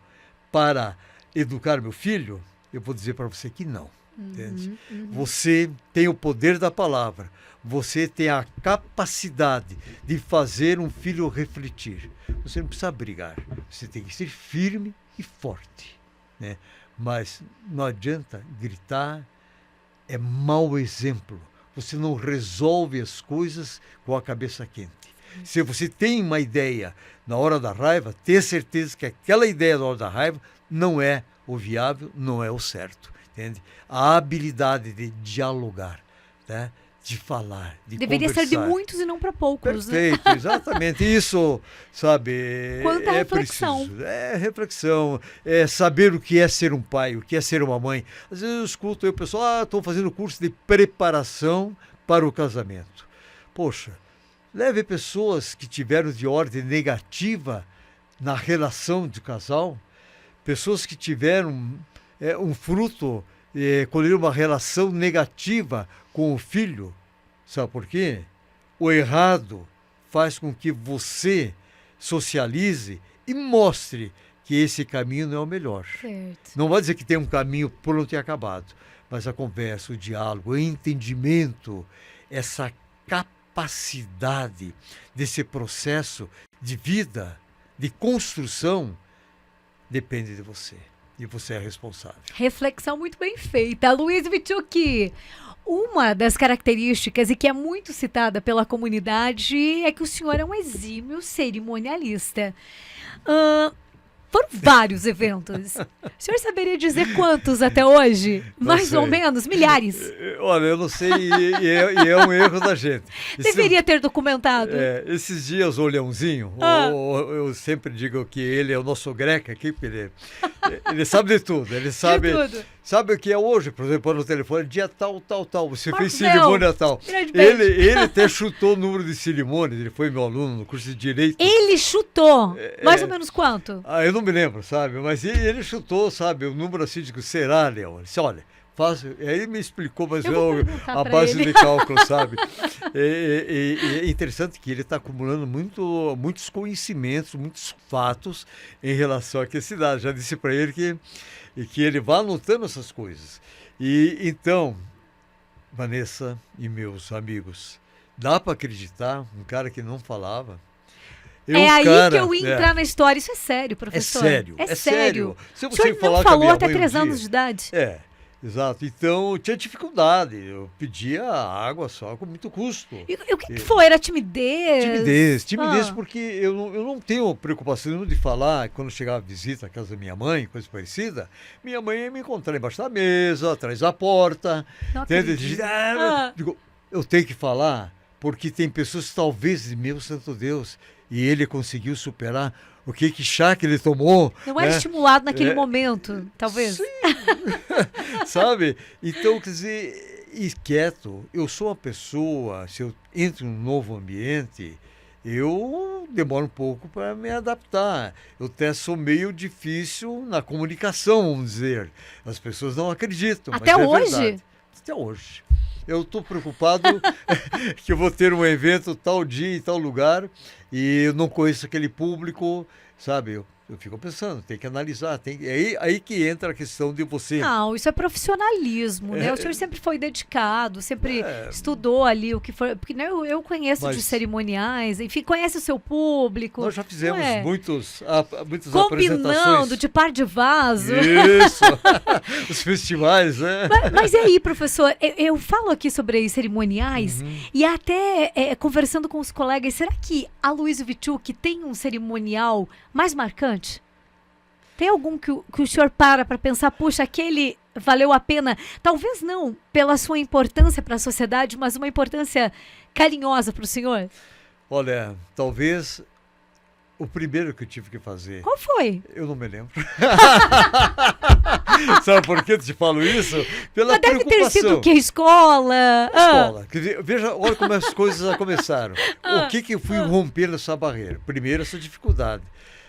para educar meu filho, eu vou dizer para você que não. Entende? Você tem o poder da palavra. Você tem a capacidade de fazer um filho refletir. Você não precisa brigar. Você tem que ser firme e forte, né? Mas não adianta gritar. É mau exemplo. Você não resolve as coisas com a cabeça quente. Se você tem uma ideia na hora da raiva, ter certeza que aquela ideia na hora da raiva não é o viável, não é o certo. Entende? A habilidade de dialogar, né? De falar, de Deveria conversar. ser de muitos e não para poucos, né? Perfeito, exatamente. Isso, sabe, Quanta é reflexão. preciso. É reflexão, é saber o que é ser um pai, o que é ser uma mãe. Às vezes eu escuto aí o pessoal, estou fazendo curso de preparação para o casamento. Poxa, leve pessoas que tiveram de ordem negativa na relação de casal, pessoas que tiveram um fruto, colheram uma relação negativa com o filho. Sabe por quê? O errado faz com que você socialize e mostre que esse caminho não é o melhor. Certo. Não vai dizer que tem um caminho pronto e acabado, mas a conversa, o diálogo, o entendimento, essa capacidade desse processo de vida, de construção, depende de você. E você é responsável. Reflexão muito bem feita. Luiz Witczuk, uma das características e que é muito citada pela comunidade é que o senhor é um exímio cerimonialista. Foram vários eventos. O senhor saberia dizer quantos até hoje? Mais ou menos? Milhares. Olha, eu não sei e é um erro da gente. Deveria ter documentado. Esses dias o Leãozinho, eu sempre digo que ele é o nosso greca aqui, porque ele sabe de tudo. Ele sabe, sabe o que é hoje, por exemplo, no telefone, dia tal. Você fez cerimônia tal. Ele até chutou o número de cerimônias, ele foi meu aluno no curso de Direito. Ele chutou? Mais ou menos quanto? Eu não me lembro, sabe? Mas ele chutou, sabe, o número assim, de será, Leão? Ele disse, olha, aí ele me explicou, mas a base de cálculo, sabe? É interessante que ele está acumulando muitos conhecimentos, muitos fatos em relação àquela cidade. Já disse para ele que ele vai anotando essas coisas. E então, Vanessa e meus amigos, dá para acreditar, um cara que não falava. Que eu ia entrar na história. Isso é sério, professor. É sério. Se você o senhor não falou até 3 anos de idade. Exato. Então, eu tinha dificuldade. Eu pedia água só com muito custo. E o que foi? Era timidez? Timidez, porque eu não tenho preocupação de falar. Quando chegava a visita à casa da minha mãe, coisa parecida, minha mãe ia me encontrar embaixo da mesa, atrás da porta. Digo, eu tenho que falar, porque tem pessoas que talvez, meu santo Deus, e ele conseguiu superar o que chá que ele tomou. Não era estimulado naquele momento, talvez. Sim. Sabe? Então, quer dizer, quieto. Eu sou uma pessoa, se eu entro num novo ambiente, eu demoro um pouco para me adaptar. Eu até sou meio difícil na comunicação, vamos dizer. As pessoas não acreditam. Até mas hoje? É verdade. Até hoje. Eu estou preocupado que eu vou ter um evento tal dia em tal lugar e eu não conheço aquele público, sabe? Eu fico pensando, tem que analisar. Aí que entra a questão de você... Não, isso é profissionalismo, né? O senhor sempre foi dedicado, sempre estudou ali o que foi... Porque né, eu conheço de cerimoniais, enfim, conhece o seu público. Nós já fizemos muitas combinando apresentações. De par de vaso. Isso! Os festivais, né? Mas e aí, professor, eu falo aqui sobre cerimoniais e até conversando com os colegas, será que a Luiz Witczuk tem um cerimonial mais marcante? Tem algum que o senhor para pensar, puxa, aquele valeu a pena? Talvez não pela sua importância para a sociedade, mas uma importância carinhosa para o senhor? Olha, talvez O primeiro que eu tive que fazer, Qual foi? eu não me lembro. Sabe por que eu te falo isso? Pela Mas deve ter preocupação. sido o quê? Escola? Escola. Quer dizer, veja, olha como as coisas começaram. O que eu fui rompendo essa barreira? Primeiro, essa dificuldade.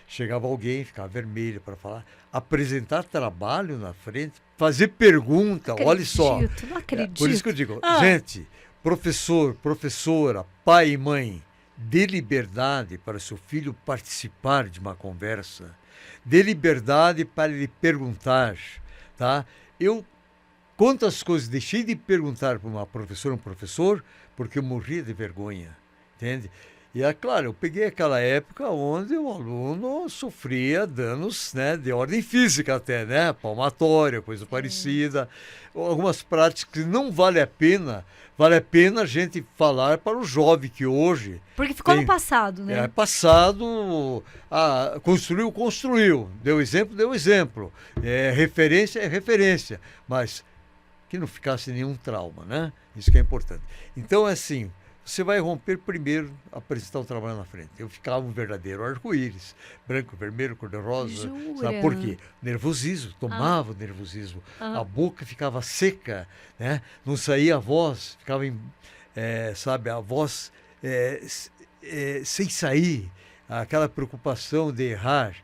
Chegava alguém, ficava vermelho para falar, apresentar trabalho na frente, fazer pergunta, olha só. Não acredito. Por isso que eu digo, gente, professor, professora, pai e mãe, dê liberdade para seu filho participar de uma conversa, dê liberdade para ele perguntar, tá? Eu, quantas coisas deixei de perguntar para uma professora, um professor, porque eu morria de vergonha, entende? E é claro, eu peguei aquela época onde o aluno sofria danos, né, de ordem física até, né, palmatória, coisa parecida, algumas práticas que não vale a pena a gente falar para o jovem que hoje... Porque ficou no passado, né? É, passado, construiu, deu exemplo, referência é referência, mas que não ficasse nenhum trauma, né, isso que é importante. Então, é assim... Você vai romper primeiro, apresentar o trabalho na frente. Eu ficava um verdadeiro arco-íris, branco, vermelho, cor-de-rosa. Sabe por quê? Nervosismo, tomava nervosismo. A boca ficava seca, né? Não saía a voz, ficava, sabe, a voz sem sair, aquela preocupação de errar.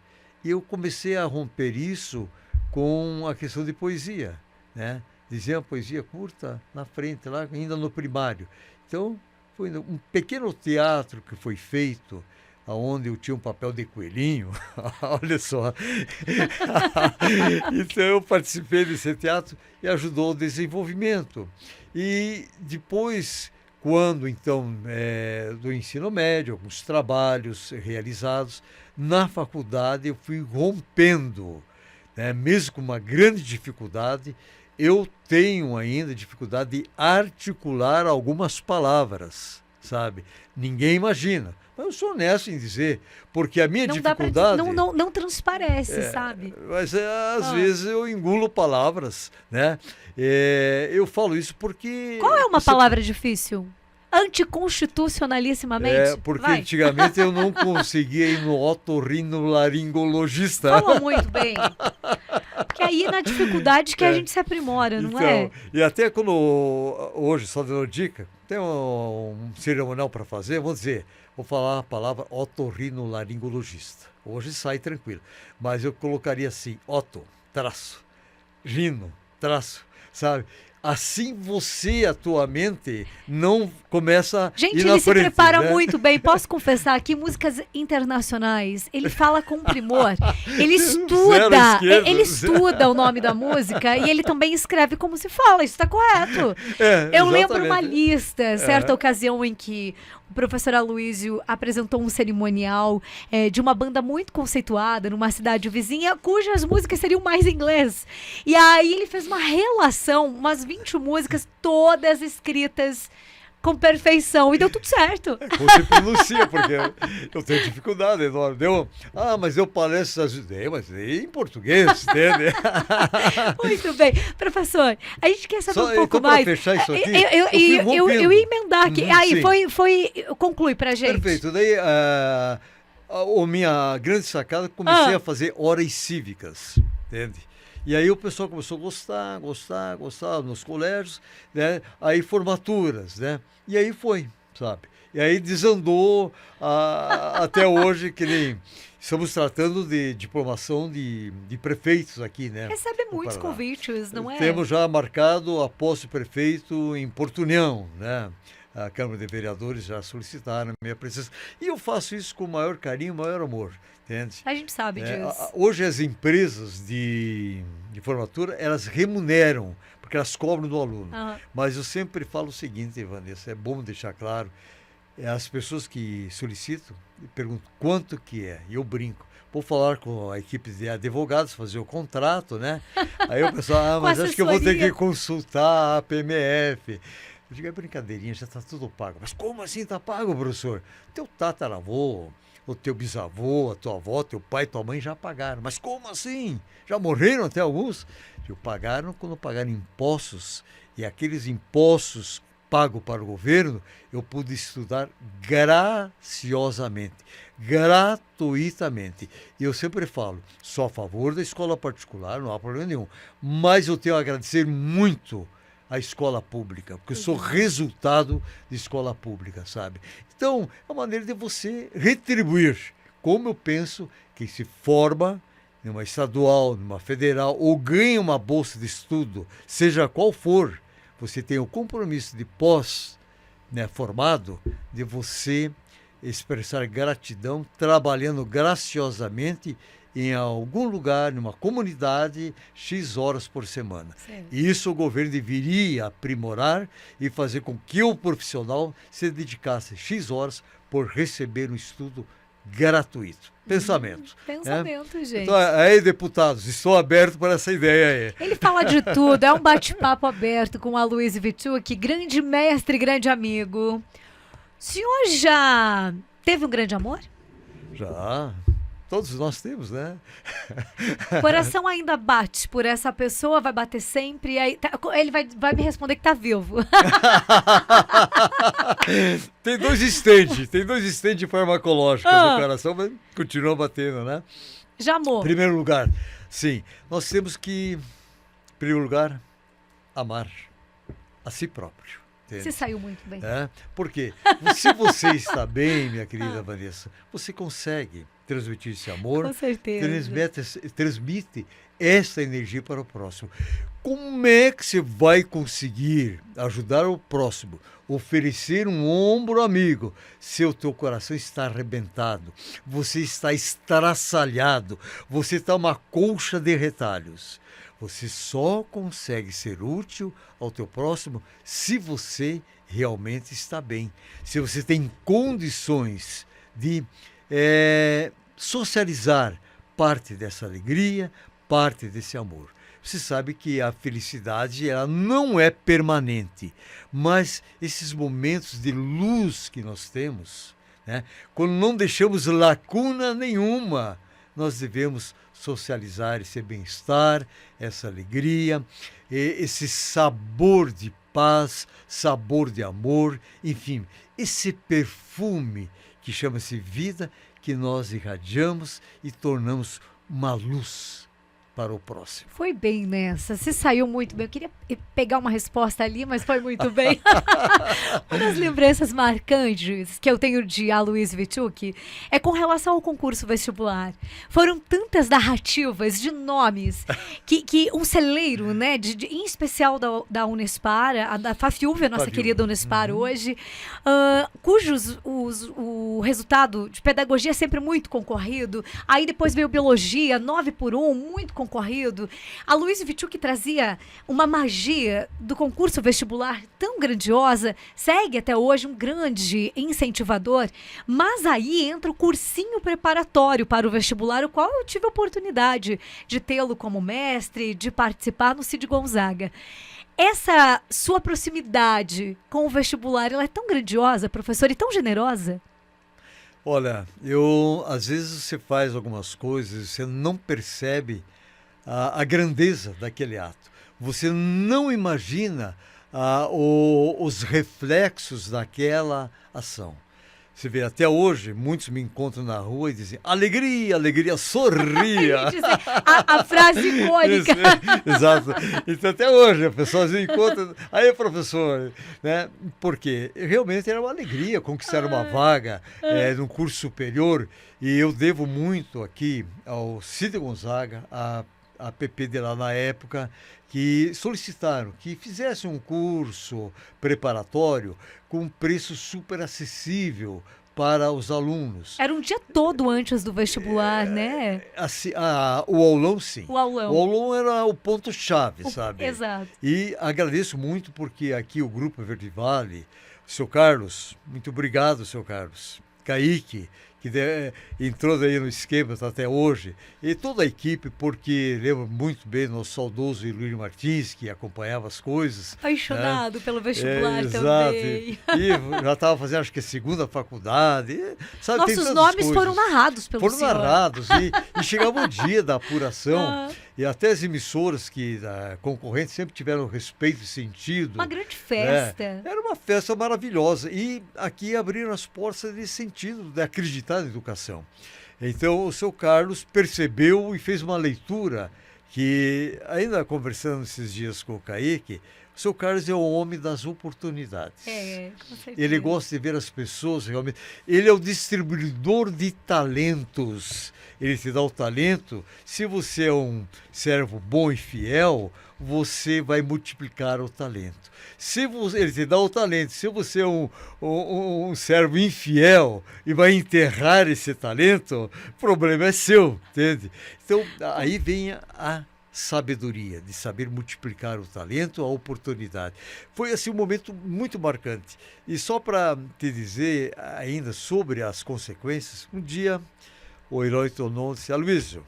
E eu comecei a romper isso com a questão de poesia, né? Dizer uma poesia curta na frente, lá ainda no primário. Então, foi um pequeno teatro que foi feito, onde eu tinha um papel de coelhinho, olha só. Então eu participei desse teatro e ajudou o desenvolvimento. E depois, quando então do ensino médio, alguns trabalhos realizados, na faculdade eu fui rompendo, né, mesmo com uma grande dificuldade. Eu tenho ainda dificuldade de articular algumas palavras, sabe? Ninguém imagina. Mas eu sou honesto em dizer, porque a minha dificuldade... Não transparece, sabe? Mas às vezes eu engulo palavras, né? Eu falo isso porque... Qual é uma palavra difícil? Anticonstitucionalissimamente? Porque antigamente eu não conseguia ir no otorrinolaringologista. Falou muito bem. Que aí na dificuldade que a gente se aprimora, não é? E até quando hoje, só dando dica, tem um cerimonial para fazer, vou falar a palavra otorrinolaringologista. Hoje sai tranquilo. Mas eu colocaria assim, traço, rino, traço, sabe? Assim você, a tua mente, não começa a ir na frente. Gente, ele se prepara muito bem. Posso confessar aqui, músicas internacionais, ele fala com primor. Ele estuda o nome da música e ele também escreve como se fala. Isso está correto. Eu lembro uma lista, certa ocasião em que o professor Aloysio apresentou um cerimonial de uma banda muito conceituada numa cidade vizinha, cujas músicas seriam mais em inglês. E aí ele fez uma relação, umas 20 músicas, todas escritas com perfeição. E deu tudo certo. Como se pronuncia, porque eu tenho dificuldade enorme. Mas eu palestro às vezes, mas em português, entende? Muito bem. Professor, a gente quer saber um pouco então, mais. Para fechar isso aqui, eu ia emendar aqui. Conclui pra gente. Perfeito. Daí, a minha grande sacada, comecei a fazer horas cívicas, entende? E aí o pessoal começou a gostar nos colégios, né? Aí formaturas, né? E aí foi, sabe? E aí desandou até hoje, que nem estamos tratando de diplomação de prefeitos aqui, né? Recebe muitos convites, não é? Temos já marcado a posse de prefeito em Porto União, né? A Câmara de Vereadores já solicitaram a minha presença. E eu faço isso com o maior carinho, o maior amor, entende? A gente sabe disso. Hoje as empresas de formatura, elas remuneram, porque elas cobram do aluno. Mas eu sempre falo o seguinte, Vanessa, é bom deixar claro, as pessoas que solicitam, perguntam quanto que é, e eu brinco. Vou falar com a equipe de advogados, fazer o contrato, né? Aí o pessoal, mas acho que eu vou ter que consultar a PMF. Eu digo, é brincadeirinha, já está tudo pago. Mas como assim está pago, professor? Teu tataravô, o teu bisavô, a tua avó, teu pai, tua mãe já pagaram. Mas como assim? Já morreram até alguns? Pagaram quando pagaram impostos. E aqueles impostos pago para o governo, eu pude estudar graciosamente, gratuitamente. E eu sempre falo, sou a favor da escola particular, não há problema nenhum. Mas eu tenho a agradecer muito à escola pública, porque eu sou resultado de escola pública, sabe? Então, é uma maneira de você retribuir, como eu penso que se forma numa estadual, numa federal, ou ganha uma bolsa de estudo, seja qual for, você tem o compromisso de pós, né, formado, de você expressar gratidão, trabalhando graciosamente em algum lugar, numa comunidade, X horas por semana. Sim. E isso o governo deveria aprimorar e fazer com que o profissional se dedicasse X horas por receber um estudo gratuito. Pensamento. Pensamento, gente. Então, aí, deputados, estou aberto para essa ideia aí. Ele fala de tudo, é um bate-papo aberto com a Aloysio Witschuk, grande mestre, grande amigo. O senhor já teve um grande amor? Já. Todos nós temos, né? O coração ainda bate por essa pessoa, vai bater sempre, aí ele vai me responder que tá vivo. Tem dois estentes farmacológicos no coração, mas continua batendo, né? Já amou? Primeiro lugar, sim, nós temos que, em primeiro lugar, amar a si próprio. Entende? Você saiu muito bem. Porque se você está bem, minha querida Vanessa, você consegue transmitir esse amor, Com certeza. transmite essa energia para o próximo. Como é que você vai conseguir ajudar o próximo, oferecer um ombro amigo, se o teu coração está arrebentado, você está estraçalhado, você está uma colcha de retalhos? Você só consegue ser útil ao teu próximo se você realmente está bem, se você tem condições de socializar parte dessa alegria, parte desse amor. Você sabe que a felicidade ela não é permanente, mas esses momentos de luz que nós temos, né, quando não deixamos lacuna nenhuma, nós devemos socializar esse bem-estar, essa alegria, esse sabor de paz, sabor de amor, enfim, esse perfume que chama-se vida, que nós irradiamos e tornamos uma luz para o próximo. Foi bem nessa, você saiu muito bem. Eu queria pegar uma resposta ali, mas foi muito bem. Uma das lembranças marcantes que eu tenho de Aloysio Witschuk é com relação ao concurso vestibular. Foram tantas narrativas de nomes que um celeiro, né, em especial da Unespar, da Fafilve, a nossa querida Unespar hoje, cujos o resultado de pedagogia é sempre muito concorrido. Aí depois veio biologia, 9x1, muito concorrido. Aloysio Witschuk trazia uma magia do concurso vestibular tão grandiosa, segue até hoje um grande incentivador, mas aí entra o cursinho preparatório para o vestibular, o qual eu tive a oportunidade de tê-lo como mestre, de participar no Cid Gonzaga. Essa sua proximidade com o vestibular, ela é tão grandiosa, professor, e tão generosa? Olha, às vezes você faz algumas coisas e você não percebe a grandeza daquele ato. Você não imagina os reflexos daquela ação. Você vê, até hoje, muitos me encontram na rua e dizem, alegria, alegria, sorria. a frase icônica. Exato. Então, até hoje, a pessoa se encontra, aí, professor, né? Porque realmente era uma alegria conquistar uma vaga num curso superior, e eu devo muito aqui ao Cid Gonzaga, a PP de lá na época, que solicitaram que fizesse um curso preparatório com um preço super acessível para os alunos. Era um dia todo antes do vestibular, né? Assim, o aulão, sim. O aulão. O aulão era o ponto-chave, sabe? Exato. E agradeço muito porque aqui o Grupo Verde Vale, seu Carlos, muito obrigado, seu Carlos. Kaique, entrou daí no esquema tá até hoje, e toda a equipe, porque lembro muito bem do nosso saudoso Luiz Martins, que acompanhava as coisas. Apaixonado pelo vestibular exato. também. E já estava fazendo, acho que a segunda faculdade. Sabe, tem Nossos tantas nomes coisas. foram narrados pelo Foram senhor. narrados, e chegava o dia da apuração, Ah. e até as emissoras concorrentes sempre tiveram respeito e sentido. Uma grande festa. Era uma festa maravilhosa. E aqui abriram as portas nesse sentido de acreditar na educação. Então, o seu Carlos percebeu e fez uma leitura que, ainda conversando esses dias com o Kaique, o seu Carlos é o homem das oportunidades. Com certeza. Ele gosta de ver as pessoas realmente. Ele é o distribuidor de talentos. Ele te dá o talento. Se você é um servo bom e fiel, você vai multiplicar o talento. Ele te dá o talento. Se você é um servo infiel e vai enterrar esse talento, o problema é seu, entende? Então, aí vem a sabedoria, de saber multiplicar o talento, a oportunidade. Foi assim um momento muito marcante. E só para te dizer ainda sobre as consequências, um dia o Eloy Tonon disse: Aloysio,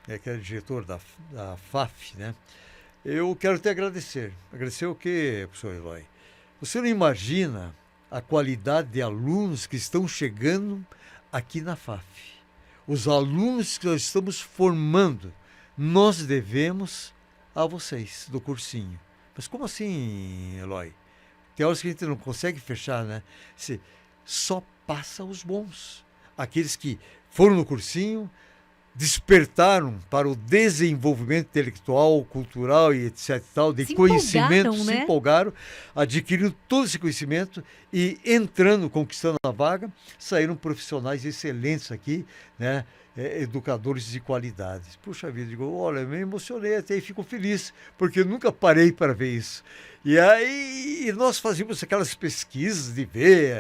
que era diretor da FAF, né? Eu quero te agradecer. Agradecer o quê, professor Eloy? Você não imagina a qualidade de alunos que estão chegando aqui na FAF. Os alunos que nós estamos formando, nós devemos a vocês, do cursinho. Mas como assim, Eloy? Tem horas que a gente não consegue fechar, né? Só passa os bons. Aqueles que foram no cursinho, despertaram para o desenvolvimento intelectual, cultural e etc. Tal, de conhecimento, se empolgaram, adquiriram todo esse conhecimento e entrando, conquistando a vaga, saíram profissionais excelentes aqui, né? Educadores de qualidade. Puxa vida, digo, olha, eu me emocionei até e fico feliz, porque eu nunca parei para ver isso. E aí nós fazíamos aquelas pesquisas de ver,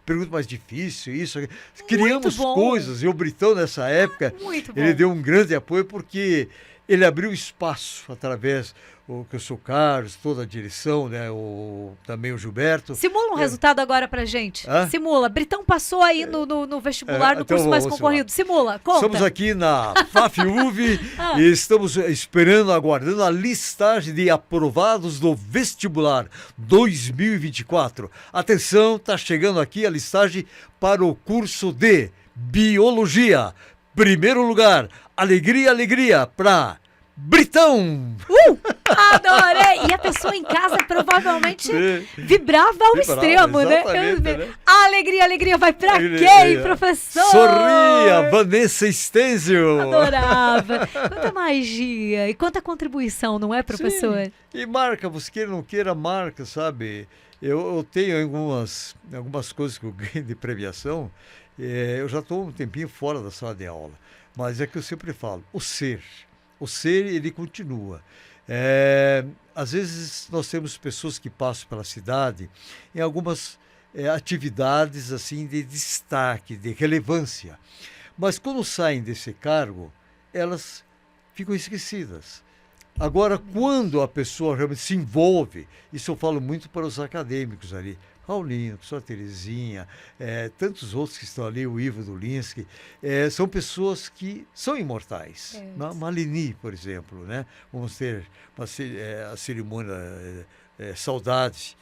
pergunta mais difícil, isso, criamos coisas, e o Britão nessa época, ele deu um grande apoio, porque ele abriu espaço através que o seu Carlos, toda a direção, né? Também o Gilberto. Simula um resultado agora pra gente. Hã? Simula. Britão passou aí no vestibular, no curso mais concorrido. Simula, conta. Estamos aqui na FAF-UV e estamos esperando, aguardando a listagem de aprovados do vestibular 2024. Atenção, está chegando aqui a listagem para o curso de Biologia. Primeiro lugar, alegria para Britão! Adorei! E a pessoa em casa provavelmente vibrava ao extremo, né? Alegria vai pra quem, professor? Sorria, Vanessa Stenzio! Adorava! Quanta magia e quanta contribuição, não é, professor? Sim. E marca, você queira ou não queira, marca, sabe? Eu tenho algumas coisas que eu ganho de premiação. Eu já estou um tempinho fora da sala de aula, mas é que eu sempre falo, o ser, ele continua. Às vezes nós temos pessoas que passam pela cidade em algumas atividades assim de destaque, de relevância, mas quando saem desse cargo, elas ficam esquecidas. Agora, quando a pessoa realmente se envolve, isso eu falo muito para os acadêmicos ali, Paulinho, a professora Terezinha, tantos outros que estão ali, o Ivo Dulinski, são pessoas que são imortais. Malini, por exemplo, né? Vamos ter a cerimônia Saudade,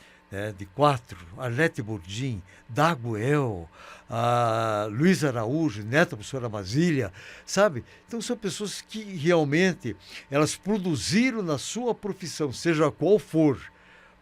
de 4, Arlete Bourdim, Daguel, a Luiz Araújo, neta da professora Masília, sabe? Então são pessoas que realmente elas produziram na sua profissão, seja qual for,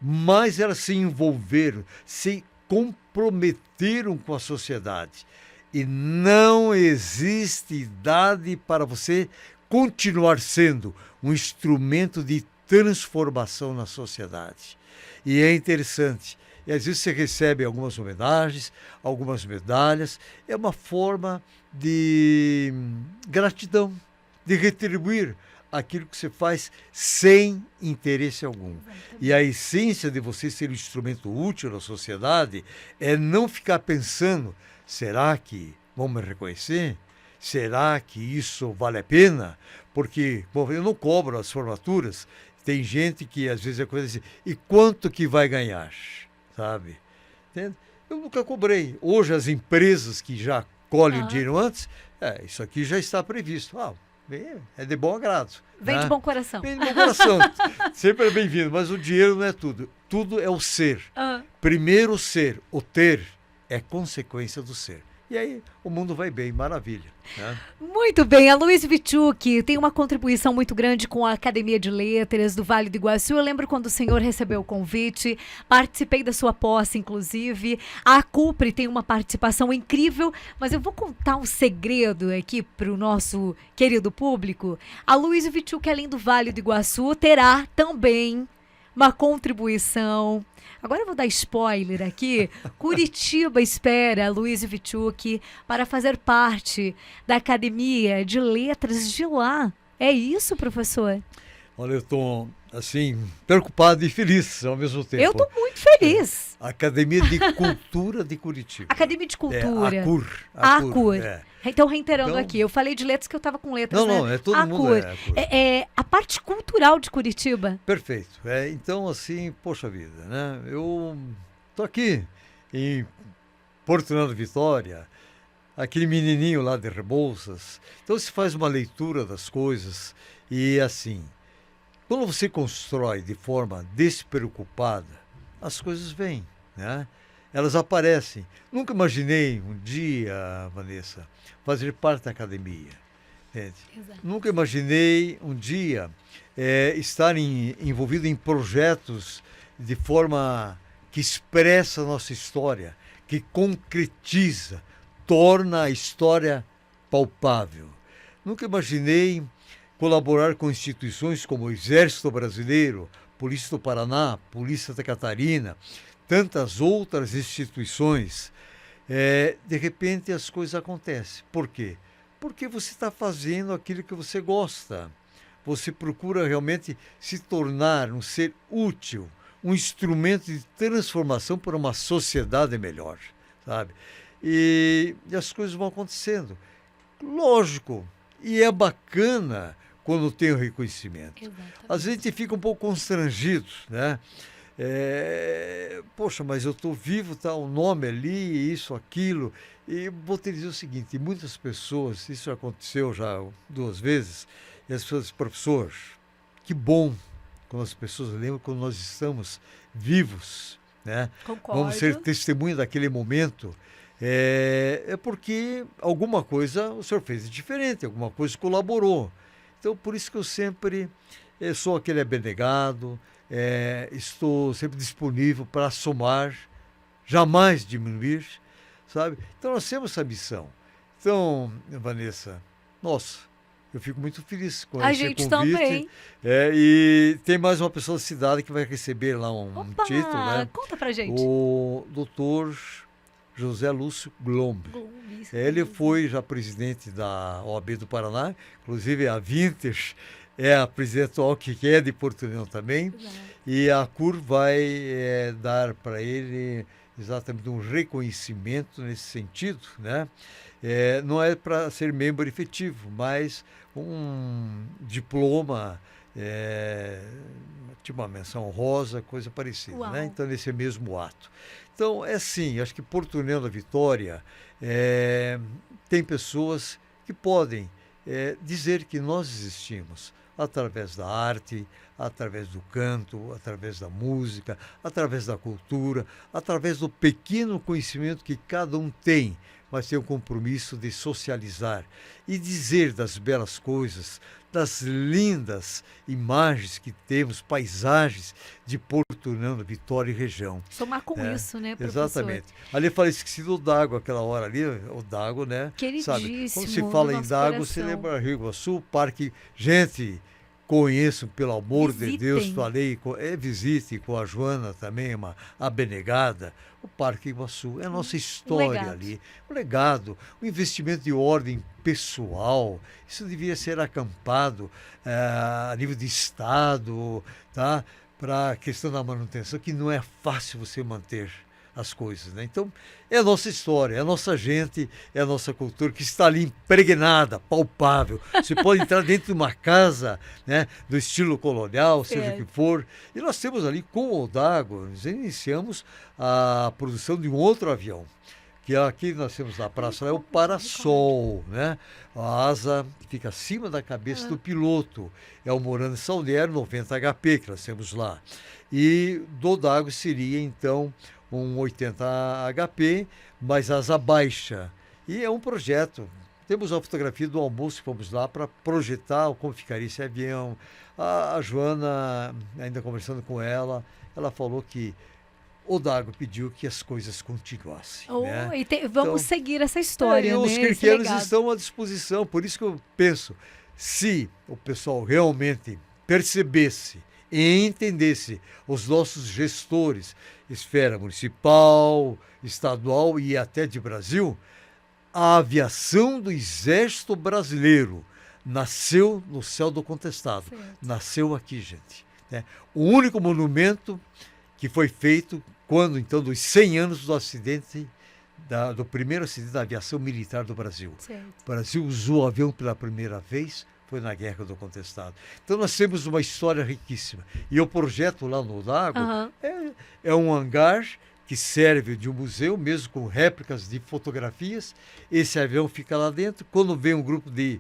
mas elas se envolveram, se comprometeram com a sociedade. E não existe idade para você continuar sendo um instrumento de transformação na sociedade. E é interessante. E às vezes você recebe algumas homenagens, algumas medalhas. É uma forma de gratidão, de retribuir aquilo que você faz sem interesse algum. E a essência de você ser um instrumento útil na sociedade é não ficar pensando, será que vão me reconhecer? Será que isso vale a pena? Porque, bom, eu não cobro as formaturas. Tem gente que às vezes é coisa assim, e quanto que vai ganhar? Sabe? Entende? Eu nunca cobrei. Hoje as empresas que já colhe o dinheiro antes, isso aqui já está previsto. É de bom agrado. Vem de bom coração. Vem de bom coração. Sempre é bem-vindo, mas o dinheiro não é tudo. Tudo é o ser. Primeiro o ser, o ter é consequência do ser. E aí o mundo vai bem, maravilha. Né? Muito bem, a Luiz Vichuk tem uma contribuição muito grande com a Academia de Letras do Vale do Iguaçu. Eu lembro quando o senhor recebeu o convite, participei da sua posse, inclusive. A Cupre tem uma participação incrível, mas eu vou contar um segredo aqui para o nosso querido público. A Luiz Vichuk, além do Vale do Iguaçu, terá também uma contribuição. Agora eu vou dar spoiler aqui. Curitiba espera a Luiz Vichuk para fazer parte da Academia de Letras de lá. É isso, professor? Olha, eu estou, assim, preocupado e feliz ao mesmo tempo. Eu estou muito feliz. Academia de Cultura de Curitiba. Academia de Cultura. A ACUR. CUR. Então, reiterando Então, aqui, eu falei de letras que eu estava com letras, né? Não, é todo mundo ACUR. a CUR. É a parte cultural de Curitiba. Perfeito. Então, assim, poxa vida, né? Eu estou aqui em Porto Fernando Vitória, aquele menininho lá de Rebouças. Então, se faz uma leitura das coisas e, assim, quando você constrói de forma despreocupada, as coisas vêm, né? Elas aparecem. Nunca imaginei um dia, Vanessa, fazer parte da academia. Nunca imaginei um dia estar envolvido em projetos de forma que expressa a nossa história, que concretiza, torna a história palpável. Nunca imaginei colaborar com instituições como o Exército Brasileiro, Polícia do Paraná, Polícia da Catarina, tantas outras instituições. De repente as coisas acontecem. Por quê? Porque você está fazendo aquilo que você gosta. Você procura realmente se tornar um ser útil, um instrumento de transformação para uma sociedade melhor, sabe? E as coisas vão acontecendo. Lógico, e é bacana quando tem o reconhecimento. Exatamente. Às vezes a gente fica um pouco constrangido, né? Poxa, mas eu estou vivo, tá um nome ali, isso, aquilo. E vou te dizer o seguinte, muitas pessoas, isso aconteceu já 2 vezes, e as pessoas dizem, professor, que bom quando as pessoas lembram quando nós estamos vivos, né? Concordo. Vamos ser testemunha daquele momento. Porque alguma coisa o senhor fez de diferente, alguma coisa colaborou. Então, por isso que eu sempre sou aquele abnegado, estou sempre disponível para somar, jamais diminuir, sabe? Então, nós temos essa missão. Então, Vanessa, nossa, eu fico muito feliz com A esse gente convite. também. E tem mais uma pessoa da cidade que vai receber lá um Opa, título, né? conta pra gente. O doutor José Lúcio Glomb. Ele foi já presidente da OAB do Paraná, inclusive a Vintage é a presidente atual, que é de Porto União também. Exato. E a CUR vai dar para ele exatamente um reconhecimento nesse sentido, né? Não é para ser membro efetivo, mas um diploma, tipo uma menção honrosa, coisa parecida, né? Então, nesse mesmo ato. Então, assim, acho que Porto União da Vitória tem pessoas que podem dizer que nós existimos através da arte, através do canto, através da música, através da cultura, através do pequeno conhecimento que cada um tem, mas tem o compromisso de socializar e dizer das belas coisas, das lindas imagens que temos, paisagens de Porto União da Vitória e região. Somar com isso, né, professor? Exatamente. Ali eu falei, esqueci do Dago aquela hora ali, o Dago, né? Queridíssimo. Sabe? Quando se fala em Dago, coração. você lembra Rio Iguaçu, parque, gente, conheçam, pelo amor de Deus, falei, visite com a Joana também, uma abnegada, o Parque Iguaçu, é a nossa história ali, um legado, um investimento de ordem pessoal, isso devia ser acampado a nível de Estado, tá? Para a questão da manutenção, que não é fácil você manter as coisas, né? Então, é a nossa história, é a nossa gente, é a nossa cultura que está ali impregnada, palpável. Você pode entrar dentro de uma casa, né, do estilo colonial, seja o que for. E nós temos ali, com o Dago, nós iniciamos a produção de um outro avião. que aqui nós temos na praça, é o parasol, né? A asa que fica acima da cabeça do piloto. É o Morane Saunier 90 HP que nós temos lá. E do Dago seria, então, um 80 HP, mas asa baixa. E é um projeto. Temos a fotografia do almoço que fomos lá para projetar como ficaria esse avião. A Joana, ainda conversando com ela falou que o Dago pediu que as coisas continuassem. Né? Vamos seguir essa história, né? Os cristianos estão à disposição, por isso que eu penso, se o pessoal realmente percebesse e entendesse os nossos gestores, esfera municipal, estadual e até de Brasil, a aviação do Exército Brasileiro nasceu no céu do contestado. Certo. Nasceu aqui, gente. Né? O único monumento que foi feito quando, então, dos 100 anos do acidente, do primeiro acidente da aviação militar do Brasil. Certo. O Brasil usou o avião pela primeira vez, foi na Guerra do Contestado. Então, nós temos uma história riquíssima. E o projeto lá no Lago é um hangar que serve de um museu, mesmo com réplicas de fotografias. Esse avião fica lá dentro. Quando vem um grupo de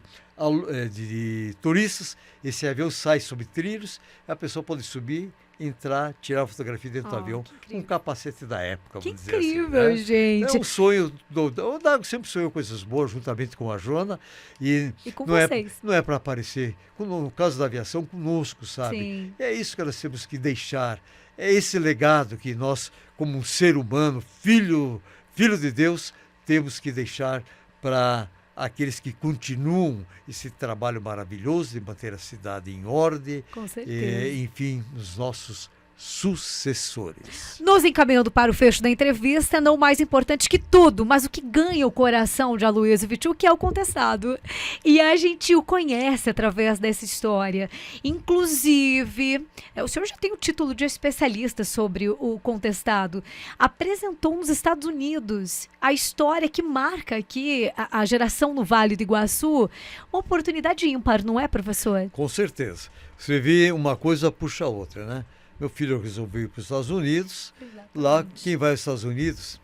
turistas, esse avião sai sobre trilhos, a pessoa pode subir, entrar, tirar a fotografia dentro do avião, um capacete da época, que vamos dizer incrível, assim, né? gente! É um sonho, o Dago sempre sonhou coisas boas, juntamente com a Joana, e com não vocês. Não é para aparecer, no caso da aviação, conosco, sabe? Sim. É isso que nós temos que deixar, é esse legado que nós, como um ser humano, filho de Deus, temos que deixar para aqueles que continuam esse trabalho maravilhoso de manter a cidade em ordem, com certeza. Enfim, os nossos sucessores. Nos encaminhando para o fecho da entrevista, não mais importante que tudo, mas o que ganha o coração de Aloysio Witczuk é o contestado. E a gente o conhece através dessa história. Inclusive, o senhor já tem o título de especialista sobre o contestado. Apresentou nos Estados Unidos a história que marca aqui a geração no Vale do Iguaçu. Uma oportunidade ímpar, não é, professor? Com certeza. Você vê uma coisa puxa a outra, né? Meu filho resolveu ir para os Estados Unidos. Exatamente. Lá, quem vai aos Estados Unidos,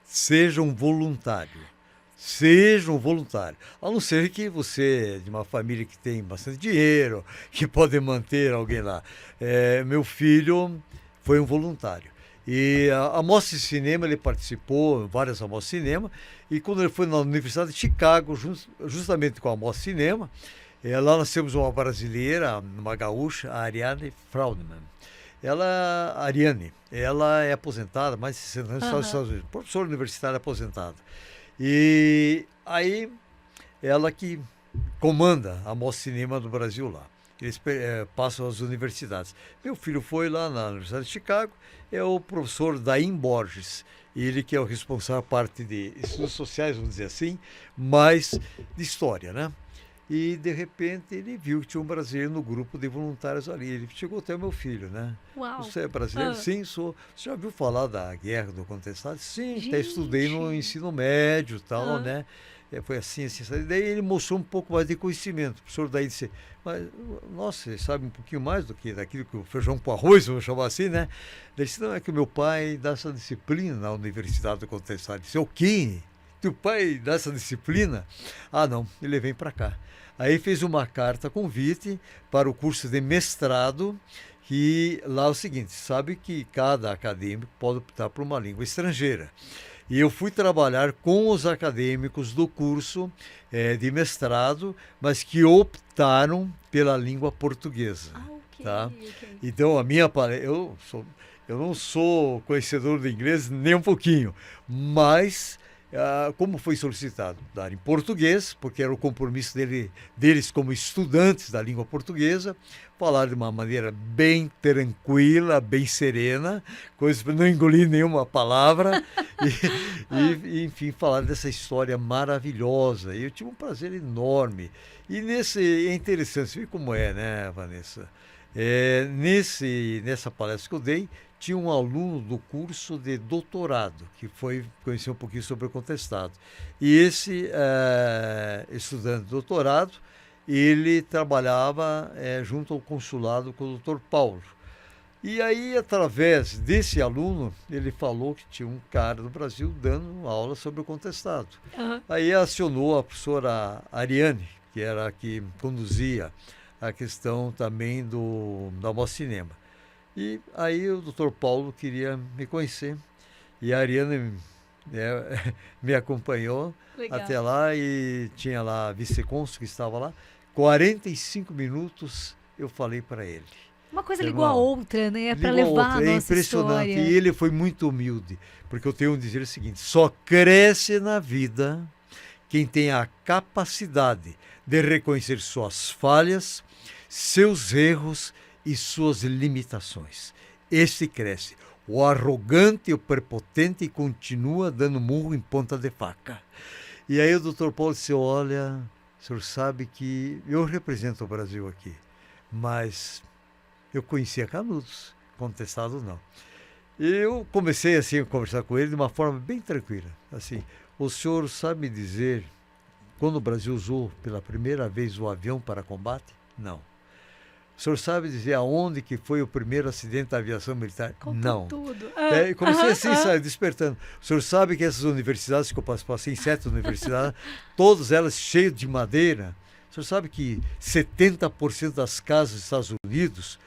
seja um voluntário. Seja um voluntário. A não ser que você é de uma família que tem bastante dinheiro, que pode manter alguém lá. Meu filho foi um voluntário. E a Mostra de Cinema, ele participou, várias amostras de cinema, e quando ele foi na Universidade de Chicago, justamente com a Mostra de Cinema, lá nós temos uma brasileira, uma gaúcha, a Ariane Fraudman. Ariane, ela é aposentada, mais de 60 anos, nos Estados Unidos, professora universitária aposentada. E aí, ela que comanda a Mostra de Cinema do Brasil lá. Eles passam às universidades. Meu filho foi lá na Universidade de Chicago, é o professor Daim Borges, ele que é o responsável parte de estudos sociais, vamos dizer assim, mas de história, né? E, de repente, ele viu que tinha um brasileiro no grupo de voluntários ali. Ele chegou até o meu filho, né? Uau. Você é brasileiro? Sim, sou. Você já ouviu falar da Guerra do Contestado? Sim, até estudei no ensino médio e tal, né? Foi assim. Daí ele mostrou um pouco mais de conhecimento. O professor daí disse, mas, nossa, você sabe um pouquinho mais do que daquilo que o feijão com arroz, vamos chamar assim, né? Ele disse, não, é que o meu pai dá essa disciplina na Universidade do Contestado. Eu disse, o quê? Teu pai dá essa disciplina? Ah, não, ele vem para cá. Aí fez uma carta convite para o curso de mestrado, que lá é o seguinte, sabe que cada acadêmico pode optar por uma língua estrangeira. E eu fui trabalhar com os acadêmicos do curso de mestrado, mas que optaram pela língua portuguesa. Tá? Okay. Então, eu não sou conhecedor do inglês nem um pouquinho, mas... como foi solicitado? Dar em português, porque era o compromisso deles como estudantes da língua portuguesa, falar de uma maneira bem tranquila, bem serena, coisa para não engolir nenhuma palavra, e, enfim, falar dessa história maravilhosa. E eu tive um prazer enorme. E é interessante, você vê como é, né, Vanessa? Nessa palestra que eu dei, tinha um aluno do curso de doutorado, que foi conhecer um pouquinho sobre o contestado. E esse estudante de doutorado, ele trabalhava junto ao consulado com o Dr. Paulo. E aí, através desse aluno, ele falou que tinha um cara no Brasil dando aula sobre o contestado. Aham. Aí acionou a professora Ariane, que era a que conduzia a questão também da Mostra Cinema. E aí o doutor Paulo queria me conhecer. E a Ariane me acompanhou Legal. até lá e tinha lá a vice-cônsul que estava lá. 45 minutos eu falei para ele. Uma coisa Irmão, ligou a outra, né? Para ligou a levar outra. a É nossa impressionante. história. E ele foi muito humilde, porque eu tenho que dizer o seguinte: só cresce na vida quem tem a capacidade de reconhecer suas falhas, seus erros e suas limitações. Este cresce. O arrogante, o prepotente continua dando murro em ponta de faca. E aí o doutor Paulo disse: olha, o senhor sabe que eu represento o Brasil aqui, mas eu conhecia Canudos, contestado não. E eu comecei assim a conversar com ele de uma forma bem tranquila. Assim, o senhor sabe me dizer quando o Brasil usou pela primeira vez o avião para combate? Não. O senhor sabe dizer aonde que foi o primeiro acidente da aviação militar? Contou não. tudo. E comecei assim, sabe, despertando. O senhor sabe que essas universidades, que eu passei em 7 universidades, todas elas cheias de madeira. O senhor sabe que 70% das casas dos Estados Unidos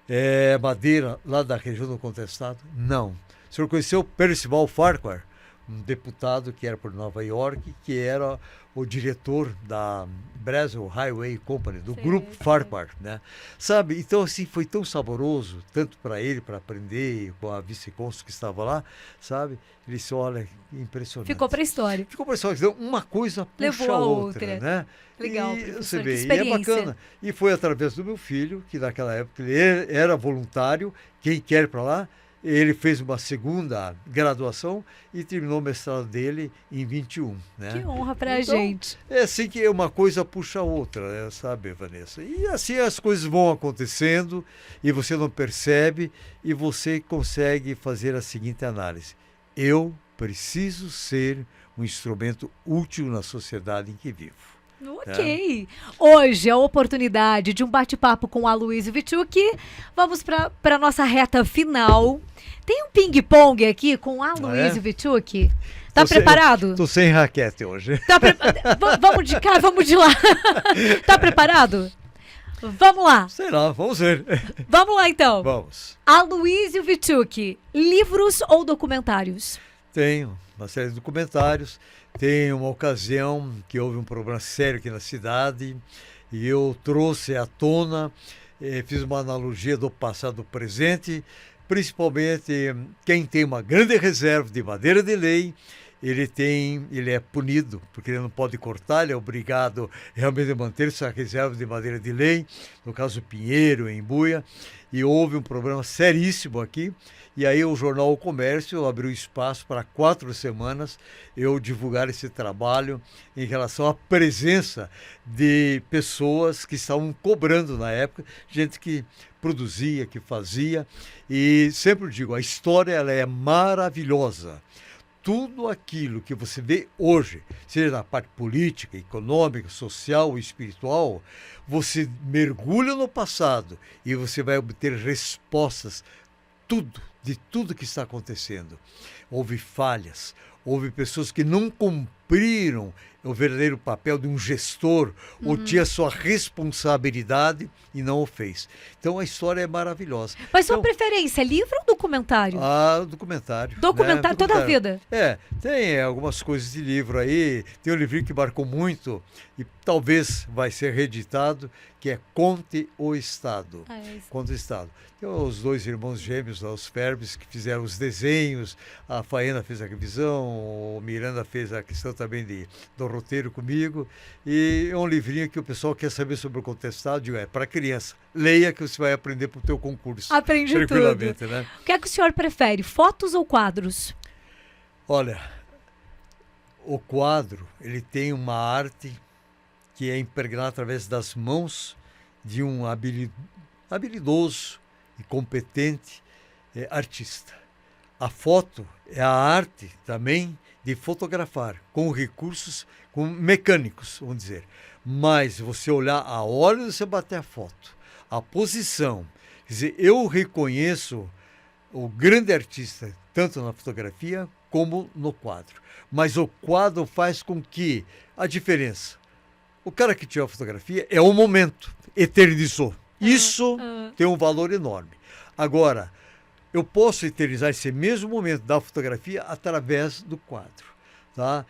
é madeira lá da região do contestado? Não. O senhor conheceu Percival Farquhar, um deputado que era por Nova York, que era o diretor da Brazil Highway Company, do grupo Farquhar, né? Sabe? Então, assim, foi tão saboroso, tanto para ele, para aprender, com a vice-cônsul que estava lá, sabe? Ele disse: olha, impressionante. Ficou para a história. Ficou para a história. Então, uma coisa puxa Levou a outra, outra. né? Legal, E professor, você que vê, e é experiência. bacana. E foi através do meu filho, que naquela época ele era voluntário, quem quer ir para lá. Ele fez uma segunda graduação e terminou o mestrado dele em 21, né? Que honra pra Então, gente. é assim que uma coisa puxa a outra, né, sabe, Vanessa? E assim as coisas vão acontecendo e você não percebe e você consegue fazer a seguinte análise: eu preciso ser um instrumento útil na sociedade em que vivo. Ok. Hoje é a oportunidade de um bate-papo com a Aloysio Witczuk. Vamos para a nossa reta final. Tem um ping-pong aqui com a Aloysio Witczuk. Tá preparado? Tô sem raquete hoje. Vamos de cá, vamos de lá. Tá preparado? Vamos lá. Sei lá, vamos ver. Vamos lá, então. Vamos. Aloysio Witczuk, livros ou documentários? Tenho uma série de documentários. Tem uma ocasião que houve um problema sério aqui na cidade e eu trouxe à tona, fiz uma analogia do passado e do presente, principalmente quem tem uma grande reserva de madeira de lei, ele é punido, porque ele não pode cortar, ele é obrigado realmente a manter essa reserva de madeira de lei, no caso Pinheiro, em Buia, e houve um problema seríssimo aqui, e aí o jornal O Comércio abriu espaço para 4 semanas eu divulgar esse trabalho em relação à presença de pessoas que estavam cobrando na época, gente que produzia, que fazia, e sempre digo, a história ela é maravilhosa. Tudo aquilo que você vê hoje, seja na parte política, econômica, social, espiritual, você mergulha no passado e você vai obter respostas de tudo que está acontecendo. Houve falhas, houve pessoas que não cumpriram o verdadeiro papel de um gestor, ou tinha sua responsabilidade e não o fez. Então a história é maravilhosa. Mas sua então, preferência, livro ou documentário? Documentário. Documentário toda a vida. Tem algumas coisas de livro aí. Tem um livrinho que marcou muito e talvez vai ser reeditado, que é Conte o Estado. Conte o Estado. Tem os 2 irmãos gêmeos, os Ferbes, que fizeram os desenhos, a Faena fez a revisão, o Miranda fez a questão também do roteiro comigo, e é um livrinho que o pessoal quer saber sobre o contestado, é para criança. Leia que você vai aprender para o teu concurso. Aprende tranquilamente, tudo. Né? O que é que o senhor prefere, fotos ou quadros? Olha, o quadro, ele tem uma arte que é impregnada através das mãos de um habilidoso e competente artista. A foto é a arte também de fotografar com recursos mecânicos, vamos dizer. Mas você olhar a hora de você bater a foto, a posição. Quer dizer, eu reconheço o grande artista, tanto na fotografia como no quadro. Mas o quadro faz com que a diferença. O cara que tirou a fotografia é o momento, eternizou. Isso tem um valor enorme. Agora, eu posso eternizar esse mesmo momento da fotografia através do quadro. Tá?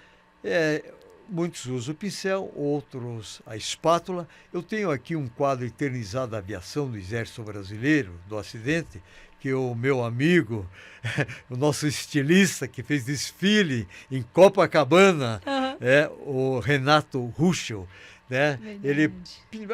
Muitos usam o pincel, outros a espátula. Eu tenho aqui um quadro eternizado da aviação do Exército Brasileiro, do acidente, que o meu amigo, o nosso estilista que fez desfile em Copacabana, o Renato Ruschel, né? Ele,